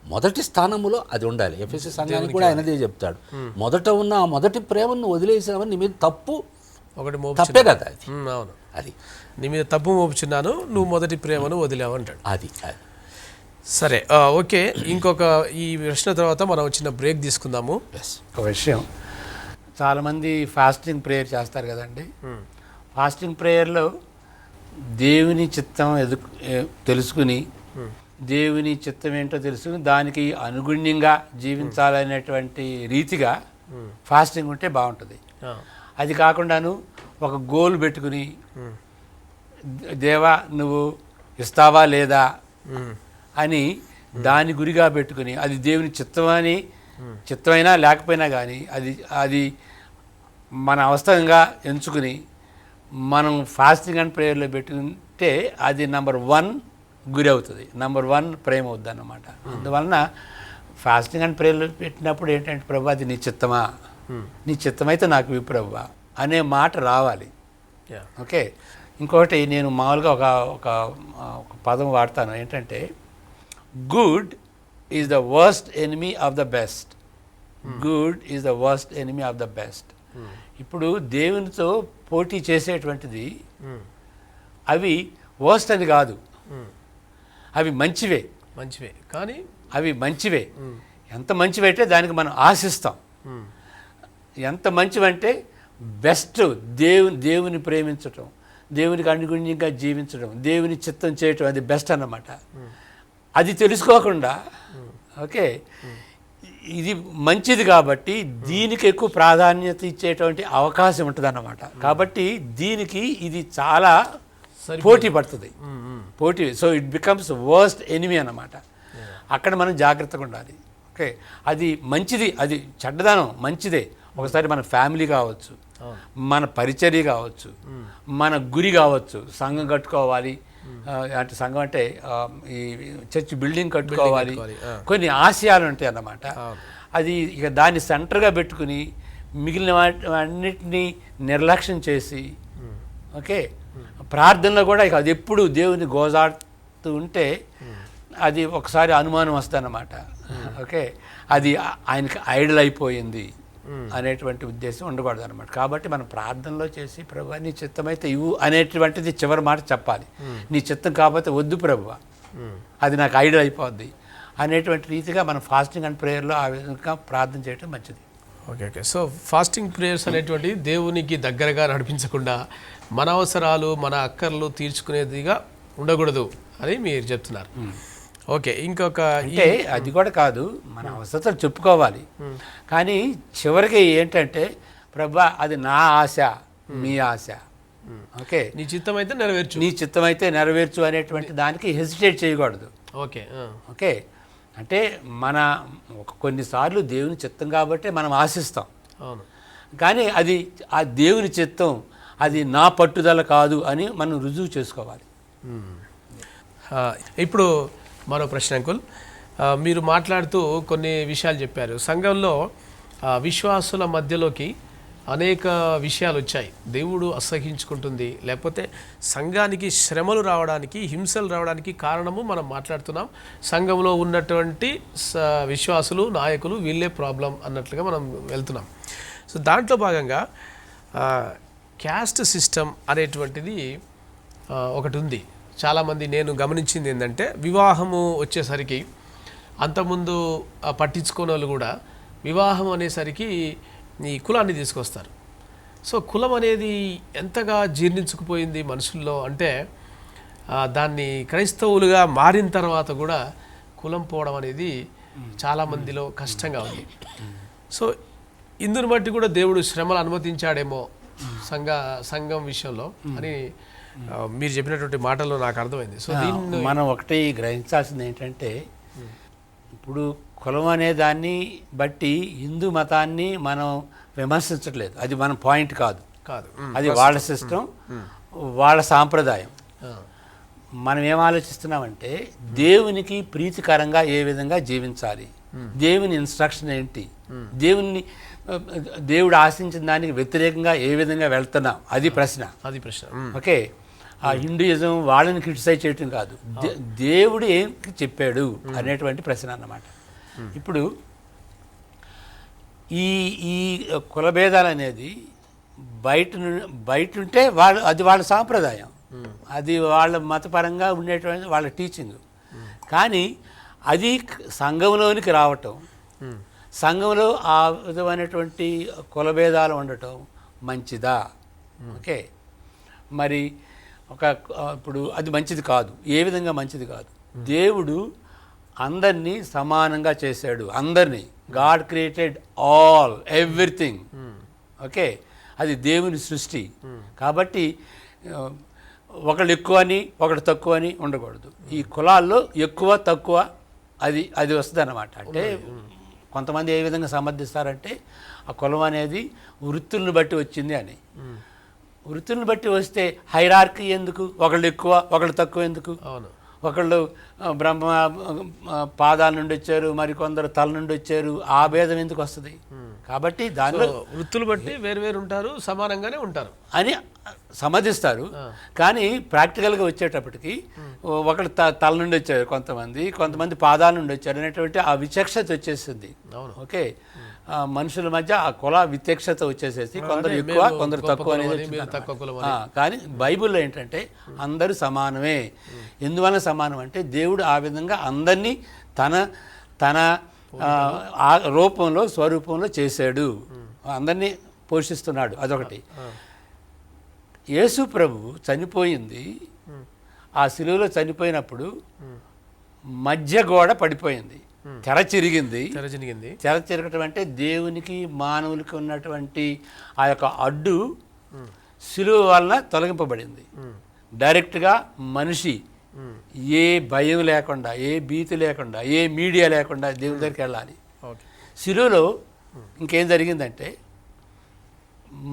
మొదటి స్థానములో అది ఉండాలి. ఎఫెసీ సంఘానికి కూడా ఆయనదే చెప్తాడు, మొదట ఉన్న ఆ మొదటి ప్రేమను వదిలేసామని నీ మీద తప్పు ఒకటి తప్పే కదా అది. అవును, అది నీ మీద తప్పు మోపుచున్నాను, నువ్వు మొదటి ప్రేమను వదిలేవు అంటాడు. అది సరే, ఓకే. ఇంకొక ఈ ప్రశ్న తర్వాత మనం చిన్న బ్రేక్ తీసుకుందాము. ఒక విషయం, చాలామంది ఫాస్టింగ్ ప్రేయర్ చేస్తారు కదండి. ఫాస్టింగ్ ప్రేయర్లో దేవుని చిత్తం తెలుసుకుని, దేవుని చిత్తం ఏంటో తెలుసుకుని దానికి అనుగుణ్యంగా జీవించాలనేటువంటి రీతిగా ఫాస్టింగ్ ఉంటే బాగుంటుంది. అది కాకుండాను ఒక గోల్ పెట్టుకుని, దేవా నువ్వు ఇస్తావా లేదా అని దాని గురిగా పెట్టుకుని, అది దేవుని చిత్తమైనా లేకపోయినా కానీ అది మన అవసరంగా ఎంచుకుని మనం ఫాస్టింగ్ అండ్ ప్రేయర్లో పెట్టుకుంటే అది నెంబర్ 1 గురి అవుతుంది, నెంబర్ 1 ప్రేమ అవుద్ది అన్నమాట. అందువలన ఫాస్టింగ్ అండ్ ప్రేయర్లో పెట్టినప్పుడు ఏంటంటే, ప్రభు అది నీ చిత్తమా, నీ చిత్తమైతే నాకు ఇవ్వు ప్రభు అనే మాట రావాలి. ఓకే. ఇంకొకటి నేను మామూలుగా ఒక పదం వాడతాను, ఏంటంటే good is the worst enemy of the best. Good is the worst enemy of the best. ఇప్పుడు దేవునితో పోటీ చేసేటువంటిది అవి వర్స్ట్ అని కాదు, అవి మంచివే కానీ అవి మంచివే. ఎంత మంచివైతే దానికి మనం ఆశిస్తాం. ఎంత మంచివంటే బెస్ట్ దేవుని ప్రేమించటం, దేవునికి అనుగుణ్యంగా జీవించడం, దేవుని చిత్తం చేయటం, అది బెస్ట్ అన్నమాట. అది తెలుసుకోకుండా ఓకే ఇది మంచిది కాబట్టి దీనికి ఎక్కువ ప్రాధాన్యత ఇచ్చేటువంటి అవకాశం ఉంటుంది అన్నమాట. కాబట్టి దీనికి ఇది చాలా పోటీ పడుతుంది, పోటీ. So it becomes worst enemy అన్నమాట. అక్కడ మనం జాగ్రత్తగా ఉండాలి. ఓకే, అది మంచిది, అది చెడ్డదనం మంచిదే. ఒకసారి మన ఫ్యామిలీ కావచ్చు, మన పరిచర్య కావచ్చు, మన గురి కావచ్చు, సంఘం కట్టుకోవాలి అంటే, సంఘం అంటే ఈ చర్చ్ బిల్డింగ్ కట్టుకోవాలి, కొన్ని ఆశయాలు ఉంటాయి అన్నమాట. అది ఇక దాన్ని సెంటర్గా పెట్టుకుని మిగిలిన అన్నిటినీ నిర్లక్ష్యం చేసి, ఓకే, ప్రార్థనలో కూడా ఇక అది ఎప్పుడు దేవుని గోజాడుతూ ఉంటే అది ఒకసారి అనుమానం వస్తుందన్నమాట. ఓకే, అది ఆయనకి ఐడల్ అయిపోయింది అనేటువంటి ఉద్దేశం ఉండకూడదు అనమాట. కాబట్టి మనం ప్రార్థనలో చేసి, ప్రభు నీ చిత్తమైతే ఇవ్వు అనేటువంటిది చివరి మాట చెప్పాలి. నీ చిత్తం కాకపోతే వద్దు ప్రభు, అది నాకు ఐడల్ అయిపోద్ది అనేటువంటి రీతిగా మనం ఫాస్టింగ్ అండ్ ప్రేయర్లో ఆ విధంగా ప్రార్థన చేయడం మంచిది. ఓకే. సో ఫాస్టింగ్ ప్రేయర్స్ అనేటువంటి దేవునికి దగ్గరగా నడిపించకుండా మన అవసరాలు, మన అక్కర్లు తీర్చుకునేదిగా ఉండకూడదు అని మీరు చెప్తున్నారు. ఓకే. ఇంకొక అంటే అది కూడా కాదు, మన అవసరాలు చెప్పుకోవాలి, కానీ చివరికి ఏంటంటే, ప్రభా అది నా ఆశ, మీ ఆశ, ఓకే, నీ చిత్తం అయితే నెరవేర్చు, నీ చిత్తం అయితే నెరవేర్చు అనేటువంటి దానికి హెసిటేట్ చేయకూడదు. ఓకే. ఓకే, అంటే మన కొన్నిసార్లు దేవుని చిత్తం కాబట్టి మనం ఆశిస్తాం, అవును, కానీ అది ఆ దేవుని చిత్తం, అది నా పట్టుదల కాదు అని మనం రుజువు చేసుకోవాలి. ఇప్పుడు మరో ప్రశ్న అంకుల్, మీరు మాట్లాడుతూ కొన్ని విషయాలు చెప్పారు. సంఘంలో విశ్వాసుల మధ్యలోకి అనేక విషయాలు వచ్చాయి. దేవుడు అసహించుకుంటుంది, లేకపోతే సంఘానికి శ్రమలు రావడానికి, హింసలు రావడానికి కారణము మనం మాట్లాడుతున్నాం. సంఘంలో ఉన్నటువంటి విశ్వాసులు, నాయకులు వీళ్ళే ప్రాబ్లం అన్నట్లుగా మనం వెళ్తున్నాం. సో దాంట్లో భాగంగా క్యాస్ట్ సిస్టమ్ అనేటువంటిది ఒకటి ఉంది. చాలామంది నేను గమనించింది ఏంటంటే, వివాహము వచ్చేసరికి అంతకుముందు పట్టించుకోని వాళ్ళు కూడా వివాహం అనేసరికి ఈ కులాన్ని తీసుకొస్తారు. సో కులం అనేది ఎంతగా జీర్ణించుకుపోయింది మనుషుల్లో అంటే, దాన్ని క్రైస్తవులుగా మారిన తర్వాత కూడా కులం పోవడం అనేది చాలామందిలో కష్టంగా ఉంది. సో ఇందుని బట్టి కూడా దేవుడు శ్రమలు అనుమతించాడేమో సంఘం విషయంలో అని మీరు చెప్పినటువంటి మాటల్లో నాకు అర్థమైంది. సో దీన్ని మనం ఒకటి గ్రహించాల్సింది ఏంటంటే, ఇప్పుడు కులం అనే దాన్ని బట్టి హిందూ మతాన్ని మనం విమర్శించట్లేదు, అది మన పాయింట్ కాదు. అది వాళ్ళ సిస్టమ్, వాళ్ళ సాంప్రదాయం. మనం ఏం ఆలోచిస్తున్నామంటే దేవునికి ప్రీతికరంగా ఏ విధంగా జీవించాలి, దేవుని ఇన్స్ట్రక్షన్ ఏంటి, దేవుడు ఆశించిన దానికి వ్యతిరేకంగా ఏ విధంగా వెళ్తున్నాం, అది ప్రశ్న. ఓకే, ఆ హిందూయిజం వాళ్ళని క్రిటిసైజ్ చేయటం కాదు, దేవుడు ఏం చెప్పాడు అనేటువంటి ప్రశ్న అన్నమాట. ఇప్పుడు ఈ కులభేదాలు అనేది బయట ఉంటే అది వాళ్ళ సాంప్రదాయం, అది వాళ్ళ మతపరంగా ఉండేటువంటి వాళ్ళ టీచింగ్. కానీ అది సంఘంలోనికి రావటం, సంఘంలో ఆ విధమైనటువంటి కులభేదాలు ఉండటం మంచిదా? ఓకే, మరి ఇప్పుడు అది మంచిది కాదు. ఏ విధంగా మంచిది కాదు? దేవుడు అందరినీ సమానంగా చేశాడు, అందరినీ. God created all, everything. Okay, అది దేవుని సృష్టి. కాబట్టి ఒకళ్ళు ఎక్కువ అని ఒకడు తక్కువ అని ఉండకూడదు. ఈ కులాల్లో ఎక్కువ తక్కువ అది వస్తుంది అన్నమాట. అంటే కొంతమంది ఏ విధంగా సమర్థిస్తారంటే ఆ కులం అనేది వృత్తులను బట్టి వచ్చింది అని. వృత్తులను బట్టి వస్తే హైరార్కీ ఎందుకు? ఒకళ్ళు ఎక్కువ ఒకళ్ళు తక్కువ ఎందుకు? ఒకళ్ళు బ్రహ్మ పాదాల నుండి వచ్చారు, మరికొందరు తల నుండి వచ్చారు, ఆ భేదం ఎందుకు వస్తుంది? కాబట్టి దానిలో వృత్తులు బట్టి వేరు ఉంటారు, సమానంగానే ఉంటారు అని సమర్థిస్తారు. కానీ ప్రాక్టికల్గా వచ్చేటప్పటికి ఒకళ్ళు తల నుండి వచ్చారు, కొంతమంది పాదాల నుండి వచ్చారు అనేటువంటి ఆ విచక్షత వచ్చేసింది. ఓకే, మనుషుల మధ్య ఆ కుల విచక్షత వచ్చేసేసి కొందరు ఎక్కువ కొందరు తక్కువ అనేది. కానీ బైబిల్లో ఏంటంటే అందరూ సమానమే. ఎందువల్ల సమానం అంటే దేవుడు ఆ విధంగా అందరినీ తన రూపంలో స్వరూపంలో చేశాడు, అందరినీ పోషిస్తున్నాడు. అదొకటి. యేసు ప్రభు చనిపోయింది, ఆ శిలువలో చనిపోయినప్పుడు మధ్య గోడ పడిపోయింది, తెర చిరిగింది. తెర చిరగటం అంటే దేవునికి మానవులకి ఉన్నటువంటి ఆ యొక్క అడ్డు శిలువ వలన తొలగింపబడింది. డైరెక్ట్గా మనిషి ఏ భయం లేకుండా, ఏ భీతి లేకుండా, ఏ మీడియా లేకుండా దేవుని దగ్గరికి వెళ్ళాలి. శిలువలో ఇంకేం జరిగిందంటే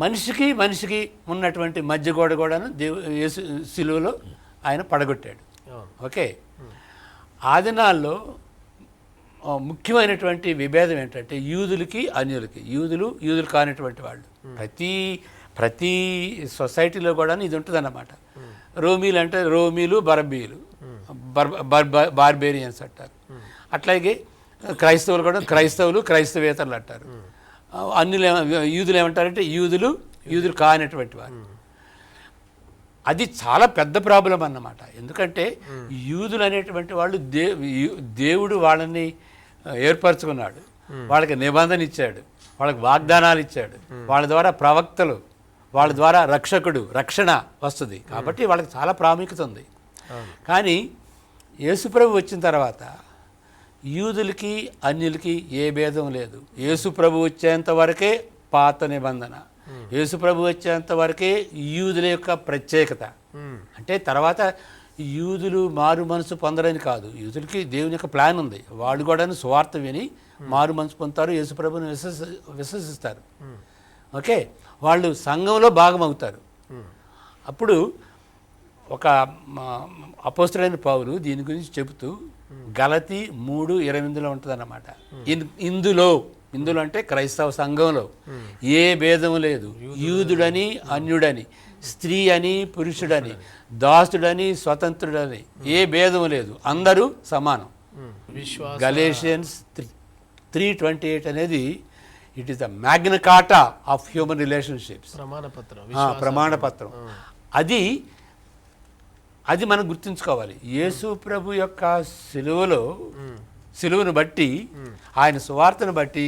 మనిషికి ఉన్నటువంటి మధ్య గోడ కూడాను యేసు శిలువలో ఆయన పడగొట్టాడు. ఓకే, ఆ దినాల్లో ముఖ్యమైనటువంటి విభేదం ఏంటంటే యూదులకి అన్యులకి, యూదులు కానిటువంటి వాళ్ళు. ప్రతి సొసైటీలో కూడా ఇది ఉంటుంది అన్నమాట. రోమీలు అంటే రోమీలు, బార్బేరియన్స్ అంటారు. అట్లాగే క్రైస్తవులు కూడా క్రైస్తవేతరులు అంటారు. యూదులు ఏమంటారంటే యూదులు కానటువంటి వారు. అది చాలా పెద్ద ప్రాబ్లం అన్నమాట. ఎందుకంటే యూదులు అనేటువంటి వాళ్ళు దేవుడు వాళ్ళని ఏర్పరచుకున్నాడు, వాళ్ళకి నిబంధన ఇచ్చాడు, వాళ్ళకి వాగ్దానాలు ఇచ్చాడు, వాళ్ళ ద్వారా ప్రవక్తలు, వాళ్ళ ద్వారా రక్షణ వస్తుంది. కాబట్టి వాళ్ళకి చాలా ప్రాముఖ్యత ఉంది. కానీ యేసుప్రభు వచ్చిన తర్వాత యూదులకి అన్యులకి ఏ భేదం లేదు. యేసుప్రభు వచ్చేంత వరకే పాత నిబంధన, యేసుప్రభు వచ్చేంత వరకే యూదుల యొక్క ప్రత్యేకత. అంటే తర్వాత యూదులు మారు మనసు పొందరని కాదు, యూదులకి దేవుని యొక్క ప్లాన్ ఉంది. వాళ్ళు కూడా సువార్త విని మారు మనసు పొందుతారు, యేసుప్రభుని విశ్వసిస్తారు. ఓకే, వాళ్ళు సంఘంలో భాగమవుతారు. అప్పుడు ఒక అపోస్తలుడైన పౌలు దీని గురించి చెబుతూ గలతీ 3:28 ఉంటుంది అన్నమాట. ఇందులో అంటే క్రైస్తవ సంఘంలో ఏ భేదం లేదు, యూదుడని అన్యుడని, స్త్రీ అని పురుషుడని, దాసుడని స్వతంత్రుడని ఏ భేదం లేదు, అందరూ సమానం. గలేషియన్స్ 3:28 అనేది it is the Magna Carta of human relationships, ప్రమాణపత్రం. అది మనం గుర్తుంచుకోవాలి. యేసు ప్రభు యొక్క సిలువను బట్టి, ఆయన సువార్తను బట్టి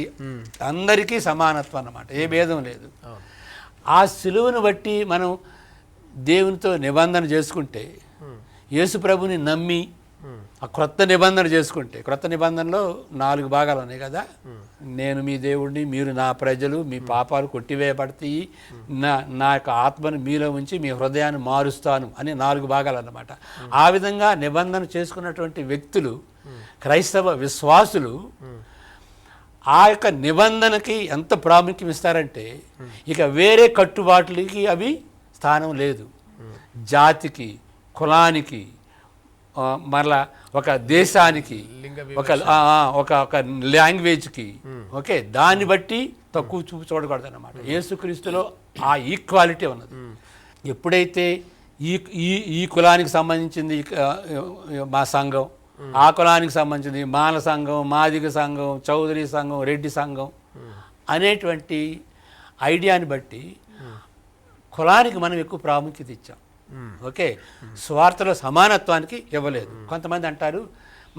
అందరికీ సమానత్వం అన్నమాట, ఏ భేదం లేదు. ఆ సిలువను బట్టి మనం దేవునితో నిబంధన చేసుకుంటే, యేసు ప్రభుని నమ్మి ఆ క్రొత్త నిబంధన చేసుకుంటే, క్రొత్త నిబంధనలో 4 భాగాలు ఉన్నాయి కదా. నేను మీ దేవుడిని, మీరు నా ప్రజలు, మీ పాపాలు కొట్టివేయబడతాయి, నా యొక్క ఆత్మను మీలో ఉంచి మీ హృదయాన్ని మారుస్తాను అని 4 భాగాలు అన్నమాట. ఆ విధంగా నిబంధన చేసుకున్నటువంటి వ్యక్తులు, క్రైస్తవ విశ్వాసులు ఆ యొక్క నిబంధనకి ఎంత ప్రాముఖ్యం ఇస్తారంటే ఇక వేరే కట్టుబాట్లకి అవి స్థానం లేదు. జాతికి, కులానికి, మరలా ఒక దేశానికి, ఒక లాంగ్వేజ్కి, ఓకే, దాన్ని బట్టి తక్కువ చూపు చూడకూడదు అన్నమాట. యేసుక్రీస్తులో ఆ ఈక్వాలిటీ ఉన్నది. ఎప్పుడైతే ఈ కులానికి సంబంధించింది మా సంఘం, ఆ కులానికి సంబంధించింది మాల సంఘం, మాదిగ సంఘం, చౌదరి సంఘం, రెడ్డి సంఘం అనేటువంటి ఐడియాని బట్టి కులానికి మనం ఎక్కువ ప్రాముఖ్యత ఇచ్చాం. ఓకే, స్వార్థలో సమానత్వానికి ఇవ్వలేదు. కొంతమంది అంటారు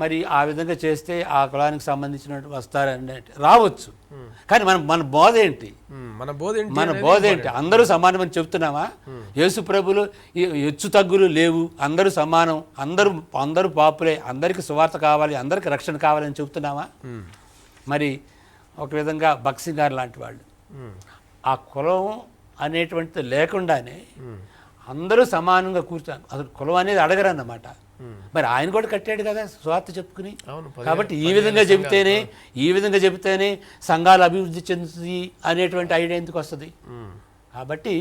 మరి ఆ విధంగా చేస్తే ఆ కులానికి సంబంధించినట్టు వస్తారని. రావచ్చు, కానీ మన బోధ ఏంటి? మన బోధ ఏంటి? అందరూ సమానమని చెప్తున్నామా? యేసు ప్రభులు హెచ్చు తగ్గులు లేవు, అందరూ సమానం, అందరూ పాపులే, అందరికీ సువార్త కావాలి, అందరికీ రక్షణ కావాలని చెప్తున్నామా? మరి ఒక విధంగా బక్సింగ్ గారు లాంటి వాళ్ళు ఆ కులం అనేటువంటిది లేకుండానే అందరూ సమానంగా కూర్చొని అసలు కులం అనేది అడగరన్నమాట. మరి ఆయన కూడా కట్టాడు కదా స్వార్థ చెప్పుకుని. కాబట్టి ఈ విధంగా చెబితేనే సంఘాలు అభివృద్ధి చెందుతుంది అనేటువంటి ఐడియా ఎందుకు వస్తుంది? కాబట్టి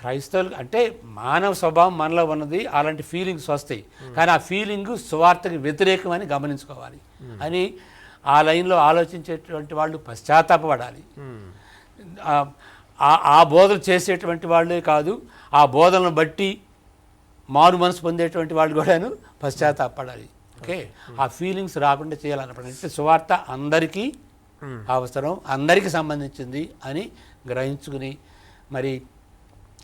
క్రైస్తవులు అంటే మానవ స్వభావం మనలో ఉన్నది, అలాంటి ఫీలింగ్స్ వస్తాయి. కానీ ఆ ఫీలింగ్ స్వార్థకి వ్యతిరేకమని గమనించుకోవాలి అని ఆ లైన్లో ఆలోచించేటువంటి వాళ్ళు పశ్చాత్తాపడాలి. ఆ బోధలు చేసేటువంటి వాళ్ళే కాదు, ఆ బోధనను బట్టి మారు మనసు పొందేటువంటి వాళ్ళు కూడాను పశ్చాత్తాపడాలి. ఓకే, ఆ ఫీలింగ్స్ రాకుండా చేయాలన్నప్పుడు అంటే సువార్త అందరికీ అవసరం, అందరికీ సంబంధించింది అని గ్రహించుకుని మరి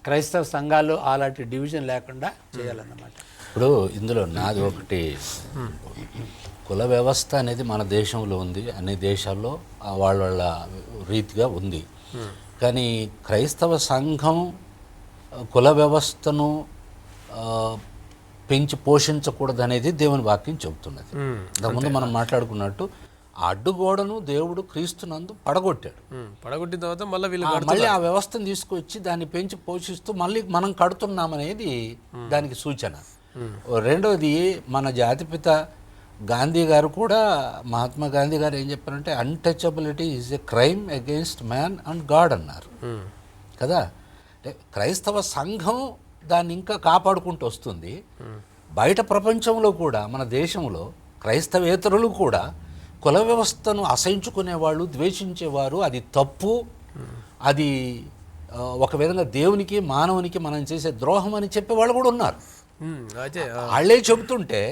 క్రైస్తవ సంఘాల్లో అలాంటి డివిజన్ లేకుండా చేయాలన్నమాట. ఇప్పుడు ఇందులో నాది ఒకటి, కుల వ్యవస్థ అనేది మన దేశంలో ఉంది, అన్ని దేశాల్లో వాళ్ళ రీతిగా ఉంది. కానీ క్రైస్తవ సంఘం కుల వ్యవస్థను పెంచి పోషించకూడదు అనేది దేవుని వాక్యం చెబుతున్నది. ఇంతకుముందు మనం మాట్లాడుకున్నట్టు ఆ అడ్డుగోడను దేవుడు క్రీస్తునందు పడగొట్టాడు. పడగొట్టిన తర్వాత మళ్ళీ ఆ వ్యవస్థను తీసుకొచ్చి దాన్ని పెంచి పోషిస్తూ మళ్ళీ మనం కడుతున్నామనేది దానికి సూచన. రెండవది, మన జాతిపిత గాంధీ గారు కూడా, మహాత్మా గాంధీ గారు ఏం చెప్పారంటే untouchability is a crime against man and God అన్నారు కదా. అంటే క్రైస్తవ సంఘం దాన్ని ఇంకా కాపాడుకుంటూ వస్తుంది. బయట ప్రపంచంలో కూడా, మన దేశంలో క్రైస్తవేతరులు కూడా కుల వ్యవస్థను అసహించుకునేవాళ్ళు, ద్వేషించేవారు, అది తప్పు, అది ఒక విధంగా దేవునికి మానవునికి మనం చేసే ద్రోహం అని చెప్పేవాళ్ళు కూడా ఉన్నారు. వాళ్ళే చెబుతుంటే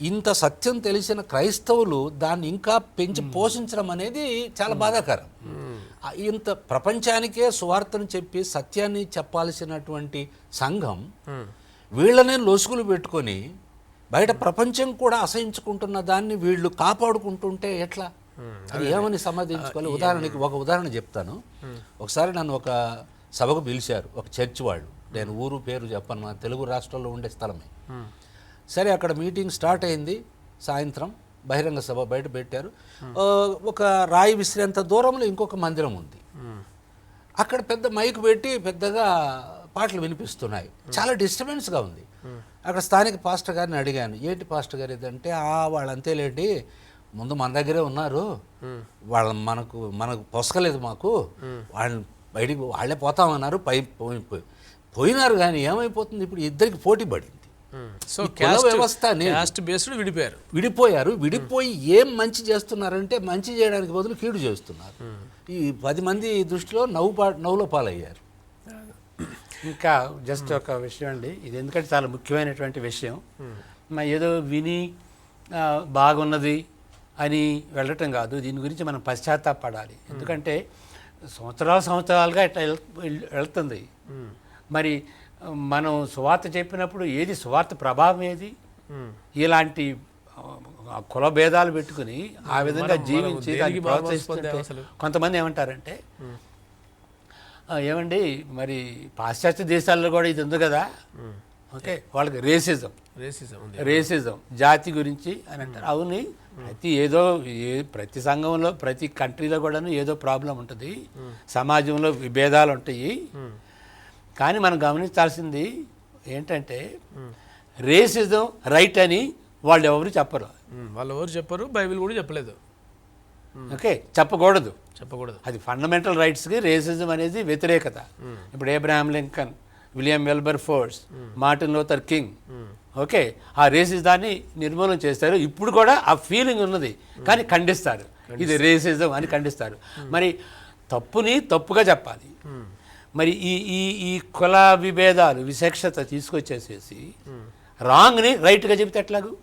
ఇంత సత్యం తెలిసిన క్రైస్తవులు దాన్ని ఇంకా పెంచి పోషించడం అనేది చాలా బాధాకరం. ఇంత ప్రపంచానికే సువార్తను చెప్పి సత్యాన్ని చెప్పాల్సినటువంటి సంఘం వీళ్ళనే లొసుగులు పెట్టుకొని బయట ప్రపంచం కూడా అసహించుకుంటున్న దాన్ని వీళ్ళు కాపాడుకుంటుంటే ఎట్లా? అది ఏమని సమాధించుకోవాలి? ఒక ఉదాహరణ చెప్తాను. ఒకసారి నన్ను ఒక సభకు పిలిచారు, ఒక చర్చ్ వాళ్ళు. నేను ఊరు పేరు చెప్పను, మన తెలుగు రాష్ట్రాల్లో ఉండే స్థలమే. సరే, అక్కడ మీటింగ్ స్టార్ట్ అయింది. సాయంత్రం బహిరంగ సభ బయట పెట్టారు. ఒక రాయి విసిరేంత దూరంలో ఇంకొక మందిరం ఉంది. అక్కడ పెద్ద మైక్ పెట్టి పెద్దగా పాటలు వినిపిస్తున్నాయి. చాలా డిస్టర్బెన్స్గా ఉంది. అక్కడ స్థానిక పాస్టర్ గారిని అడిగాను, ఏంటి పాస్టర్ గారు ఇదంటే, వాళ్ళు అంతేలేండి, ముందు మన దగ్గరే ఉన్నారు, మనకు పొసకలేదు, మాకు వాళ్ళని బయటికి వాళ్ళే పోతామన్నారు, పోయినారు. కానీ ఏమైపోతుంది, ఇప్పుడు ఇద్దరికి పోటీ పడింది. సో వ్యవస్థ విడిపోయారు. విడిపోయి ఏం మంచి చేస్తున్నారంటే మంచి చేయడానికి బదులు కీడు చేస్తున్నారు. ఈ 10 మంది దృష్టిలో నవ్వులో పాలయ్యారు. ఇంకా జస్ట్ ఒక విషయం అండి, ఇది ఎందుకంటే చాలా ముఖ్యమైనటువంటి విషయం. ఏదో విని బాగున్నది అని వెళ్ళటం కాదు, దీని గురించి మనం పశ్చాత్తాపడాలి. ఎందుకంటే సంవత్సరాలుగా ఇట్లా వెళ్తుంది. మరి మనం సువార్త చెప్పినప్పుడు ఏది సువార్త ప్రభావం ఏది? ఇలాంటి కుల భేదాలు పెట్టుకుని ఆ విధంగా జీవించి దాన్ని ప్రోత్సహిస్తుంటే కొంతమంది ఏమంటారంటే, ఏమండి మరి పాశ్చాత్య దేశాల్లో కూడా ఇది ఉంది కదా, ఓకే, వాళ్ళకి రేసిజం ఉంది. రేసిజం జాతి గురించి అని అంటారు. అవును, ప్రతి సంఘంలో ప్రతి కంట్రీలో కూడాను ఏదో ప్రాబ్లం ఉంటుంది, సమాజంలో విభేదాలు ఉంటాయి. కానీ మనం గమనించాల్సింది ఏంటంటే రేసిజం రైట్ అని వాళ్ళు ఎవరు చెప్పరు. బైబిల్ కూడా చెప్పలేదు. ఓకే, చెప్పకూడదు. అది ఫండమెంటల్ రైట్స్కి రేసిజం అనేది వ్యతిరేకత. ఇప్పుడు Abraham Lincoln, William Wilberforce, Martin Luther King, okay, ఆ రేసిజాన్ని నిర్మూలన చేస్తారు. ఇప్పుడు కూడా ఆ ఫీలింగ్ ఉన్నది, కానీ ఖండిస్తారు, ఇది రేసిజం అని ఖండిస్తారు. మరి తప్పుని తప్పుగా చెప్పాలి. మరి ఈ ఈ ఈ కుల విభేదాలు విశేషత తీసుకొచ్చేసేసి రాంగ్ని రైట్గా చెబితే ఎట్లాగూ?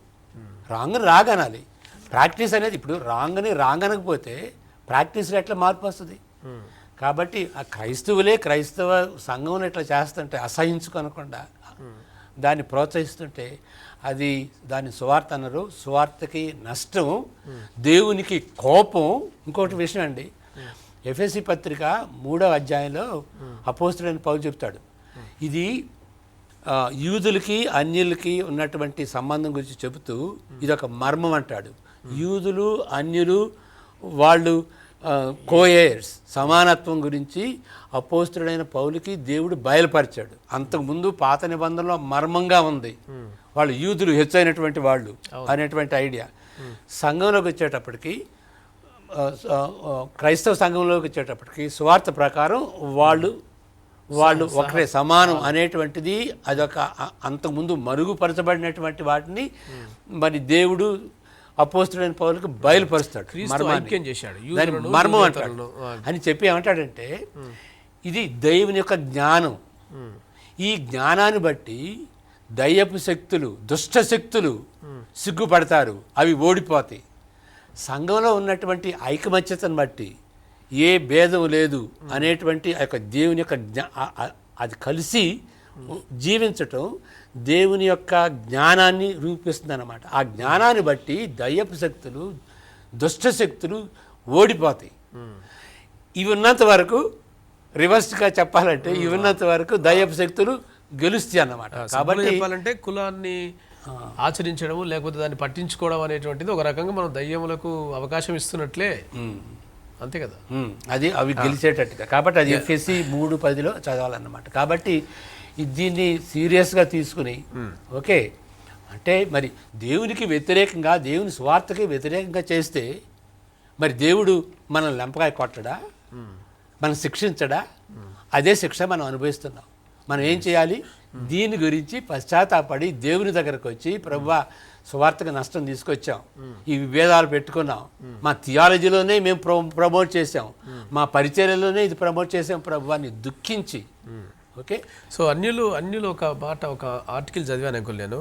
రాంగ్ని రాగనాలి. ప్రాక్టీస్ అనేది ఇప్పుడు రాంగ్ని రాంగనకపోతే ప్రాక్టీస్లో ఎట్లా మార్పు వస్తుంది? కాబట్టి ఆ క్రైస్తవ సంఘంలో ఇట్లా చేస్తుంటే అసహించుకొనకుండా దాన్ని ప్రోత్సహిస్తుంటే అది దాని సువార్త అన్నారు. సువార్తకి నష్టం, దేవునికి కోపం. ఇంకొకటి విషయం అండి, ఎఫెసీ పత్రిక 3వ అధ్యాయంలో అపోస్తలుడైన పౌలు చెప్తాడు, ఇది యూదులకి అన్యులకి ఉన్నటువంటి సంబంధం గురించి చెబుతూ ఇదొక మర్మం అంటాడు. యూదులు అన్యులు వాళ్ళు కోయర్స్ సమానత్వం గురించి అపోస్తలుడైన పౌలుకి దేవుడు బయలుపరిచాడు. అంతకుముందు పాత నిబంధనలో మర్మంగా ఉంది, వాళ్ళు యూదులు హెచ్చైనటువంటి వాళ్ళు అనేటువంటి ఐడియా. సంఘంలోకి వచ్చేటప్పటికి, క్రైస్తవ సంఘంలోకి వచ్చేటప్పటికి సువార్త ప్రకారం వాళ్ళు ఒకరే సమానం అనేటువంటిది అదొక అంతకుముందు మరుగుపరచబడినటువంటి వాటిని మరి దేవుడు అపోస్తలుడైన పౌలుకి బయలుపరుస్తాడు. దాని మర్మం అంటాడు అని చెప్పి ఏమంటాడంటే ఇది దైవుని యొక్క జ్ఞానం. ఈ జ్ఞానాన్ని బట్టి దయ్యపు శక్తులు, దుష్ట శక్తులు సిగ్గుపడతారు, అవి ఓడిపోతాయి. సంఘంలో ఉన్నటువంటి ఐకమత్యతను బట్టి ఏ భేదం లేదు అనేటువంటి ఆ యొక్క దేవుని యొక్క అది కలిసి జీవించటం దేవుని యొక్క జ్ఞానాన్ని రూపిస్తుంది అన్నమాట. ఆ జ్ఞానాన్ని బట్టి దయ్యపు శక్తులు, దుష్ట శక్తులు ఓడిపోతాయి. ఇవి ఉన్నంత వరకు, రివర్స్గా చెప్పాలంటే ఇవి ఉన్నంత వరకు దయ్యపు శక్తులు గెలుస్తాయి అన్నమాట. కాబట్టి చెప్పాలంటే కులాన్ని ఆచరించడం లేకపోతే దాన్ని పట్టించుకోవడం అనేటువంటిది ఒక రకంగా మనం దయ్యములకు అవకాశం ఇస్తున్నట్లే, అంతే కదా. అది అవి గెలిచేటట్టుగా. కాబట్టి అది ఎఫ్ఎస్సి 3:10లో చదవాలన్నమాట. కాబట్టి దీన్ని సీరియస్గా తీసుకుని ఓకే అంటే మరి దేవునికి వ్యతిరేకంగా, దేవుని స్వార్థకి వ్యతిరేకంగా చేస్తే మరి దేవుడు మనం లెంపకాయ కొట్టడా, మనం శిక్షించడా? అదే శిక్ష మనం అనుభవిస్తున్నాం. మనం ఏం చేయాలి? దీని గురించి పశ్చాత్తాపడి దేవుని దగ్గరకు వచ్చి, ప్రభువా సువార్తకు నష్టం తీసుకొచ్చాం, ఈ విభేదాలు పెట్టుకున్నాం, మా థియాలజీలోనే మేము ప్రమోట్ చేసాం, మా పరిచర్యలోనే ఇది ప్రమోట్ చేసాం ప్రభువాన్ని దుఃఖించి. ఓకే, సో అన్యులు ఒక ఆర్టికల్ చదివాను అంకుల్ నేను,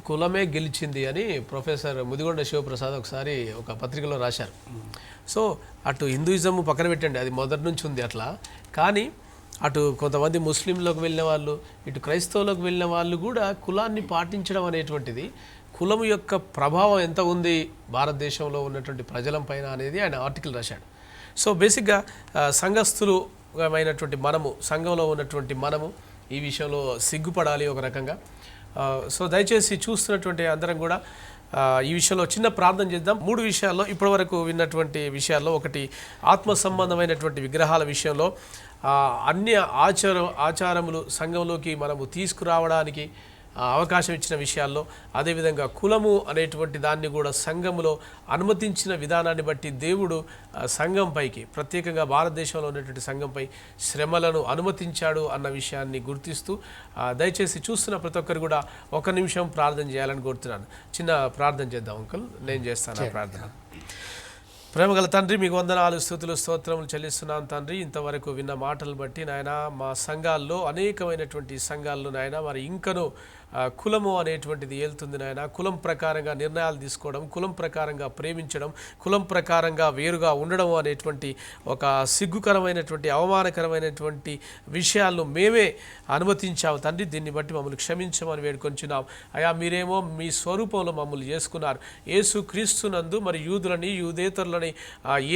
కులమే గెలిచింది అని ప్రొఫెసర్ ముదిగొండ శివప్రసాద్ ఒకసారి ఒక పత్రికలో రాశారు. సో అటు హిందూయిజం పక్కన పెట్టండి, అది మొదటి నుంచి ఉంది అట్లా, కానీ అటు కొంతమంది ముస్లింలోకి వెళ్ళిన వాళ్ళు, ఇటు క్రైస్తవులకు వెళ్ళిన వాళ్ళు కూడా కులాన్ని పాటించడం అనేటువంటిది, కులం యొక్క ప్రభావం ఎంత ఉంది భారతదేశంలో ఉన్నటువంటి ప్రజల పైన అనేది ఆయన ఆర్టికల్ రాశాడు. సో బేసిక్గా సంఘస్థులు అయినటువంటి మనము, సంఘంలో ఉన్నటువంటి మనము ఈ విషయంలో సిగ్గుపడాలి ఒక రకంగా. సో దయచేసి చూస్తున్నటువంటి అందరం కూడా ఈ విషయంలో చిన్న ప్రార్థన చేద్దాం. 3 విషయాల్లో ఇప్పటివరకు విన్నటువంటి విషయాల్లో, ఒకటి ఆత్మ సంబంధమైనటువంటి విగ్రహాల విషయంలో, అన్య ఆచారములు సంఘంలోకి మనము తీసుకురావడానికి అవకాశం ఇచ్చిన విషయాల్లో, అదేవిధంగా కులము అనేటువంటి దాన్ని కూడా సంఘములో అనుమతించిన విధానాన్ని బట్టి దేవుడు సంఘంపైకి, ప్రత్యేకంగా భారతదేశంలో ఉన్నటువంటి సంఘంపై శ్రమలను అనుమతించాడు అన్న విషయాన్ని గుర్తిస్తూ దయచేసి చూస్తున్న ప్రతి ఒక్కరు కూడా 1 నిమిషం ప్రార్థన చేయాలని కోరుతున్నాను. చిన్న ప్రార్థన చేద్దాం అంకుల్, నేను చేస్తాను ఆ ప్రార్థన. ప్రేమగల తండ్రి, మీకు వందనాలు, స్తుతులు, స్తోత్రములు చెల్లిస్తున్నాను తండ్రి. ఇంతవరకు విన్న మాటలు బట్టి నాయన, మా సంఘాల్లో అనేకమైనటువంటి సంఘాల్లో నాయన మరి ఇంకనూ కులము అనేటువంటిది ఏలుతుంది నాయన. కులం ప్రకారంగా నిర్ణయాలు తీసుకోవడం, కులం ప్రకారంగా ప్రేమించడం, కులం ప్రకారంగా వేరుగా ఉండడం అనేటువంటి ఒక సిగ్గుకరమైనటువంటి అవమానకరమైనటువంటి విషయాలను మేమే అనుమతించాము తండ్రి. దీన్ని బట్టి మమ్మల్ని క్షమించమని వేడుకొంచున్నాం అయా. మీరేమో మీ స్వరూపంలో మమ్మల్ని చేసుకున్నారు. యేసు క్రీస్తునందు మరి యూదులని యూదేతరులని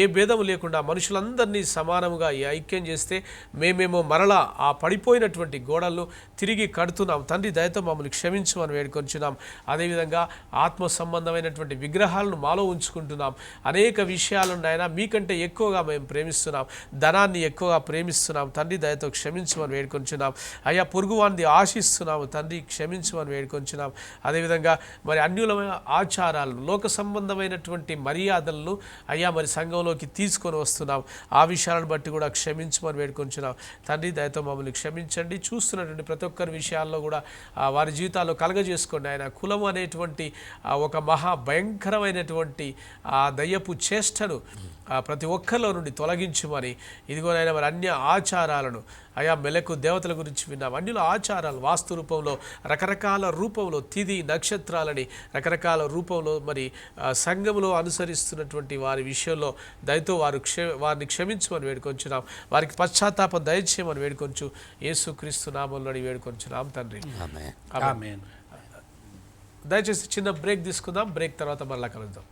ఏ భేదము లేకుండా మనుషులందరినీ సమానముగా ఐక్యం చేస్తే మేమేమో మరలా ఆ పడిపోయినటువంటి గోడలను తిరిగి కడుతున్నాం తండ్రి. దయతో మమ్మల్ని క్షమించమని వేడుకొంచున్నాం. అదేవిధంగా ఆత్మ సంబంధమైనటువంటి విగ్రహాలను మాలో ఉంచుకుంటున్నాం. అనేక విషయాలను నాయన మీకంటే ఎక్కువగా మేము ప్రేమిస్తున్నాం, ధనాన్ని ఎక్కువగా ప్రేమిస్తున్నాం తండ్రి. దయతో క్షమించమని వేడుకొంచున్నాం అయ్యా. పొరుగువాన్ని ఆశిస్తున్నాము తండ్రి, క్షమించమని వేడుకొంచున్నాం. అదేవిధంగా మరి అన్యులమైన ఆచారాలను, లోక సంబంధమైనటువంటి మర్యాదలను అయ్యా మరి సంఘంలోకి తీసుకొని వస్తున్నాం. ఆ విషయాలను బట్టి కూడా క్షమించమని వేడుకొంచున్నాం తండ్రి. దయతో మమ్మల్ని క్షమించండి. చూస్తున్నటువంటి ప్రతి ఒక్కరి విషయాల్లో కూడా వారి జీవితాల్లో కలగజేసుకోండి ఆయన. కులం అనేటువంటి ఒక మహా భయంకరమైనటువంటి ఆ దయ్యపు చేష్టను ప్రతి ఒక్కరిలో నుండి తొలగించమని, ఇదిగోనైనా మరి అన్య ఆచారాలను అయా మెలకు దేవతల గురించి విన్నాం. అన్యుల ఆచారాలు వాస్తు రూపంలో, రకరకాల రూపంలో, తిథి నక్షత్రాలని రకరకాల రూపంలో మరి సంఘంలో అనుసరిస్తున్నటువంటి వారి విషయంలో దయతో వారిని క్షమించమని వేడుకొంచున్నాం. వారికి పశ్చాత్తాపం దయచేయమని వేడుకొంచు యేసుక్రీస్తు నామములో వేడుకొంచున్నాం తండ్రి. ఆమేన్. దయచేసి చిన్న బ్రేక్ తీసుకుందాం. బ్రేక్ తర్వాత మళ్ళా కలుద్దాం.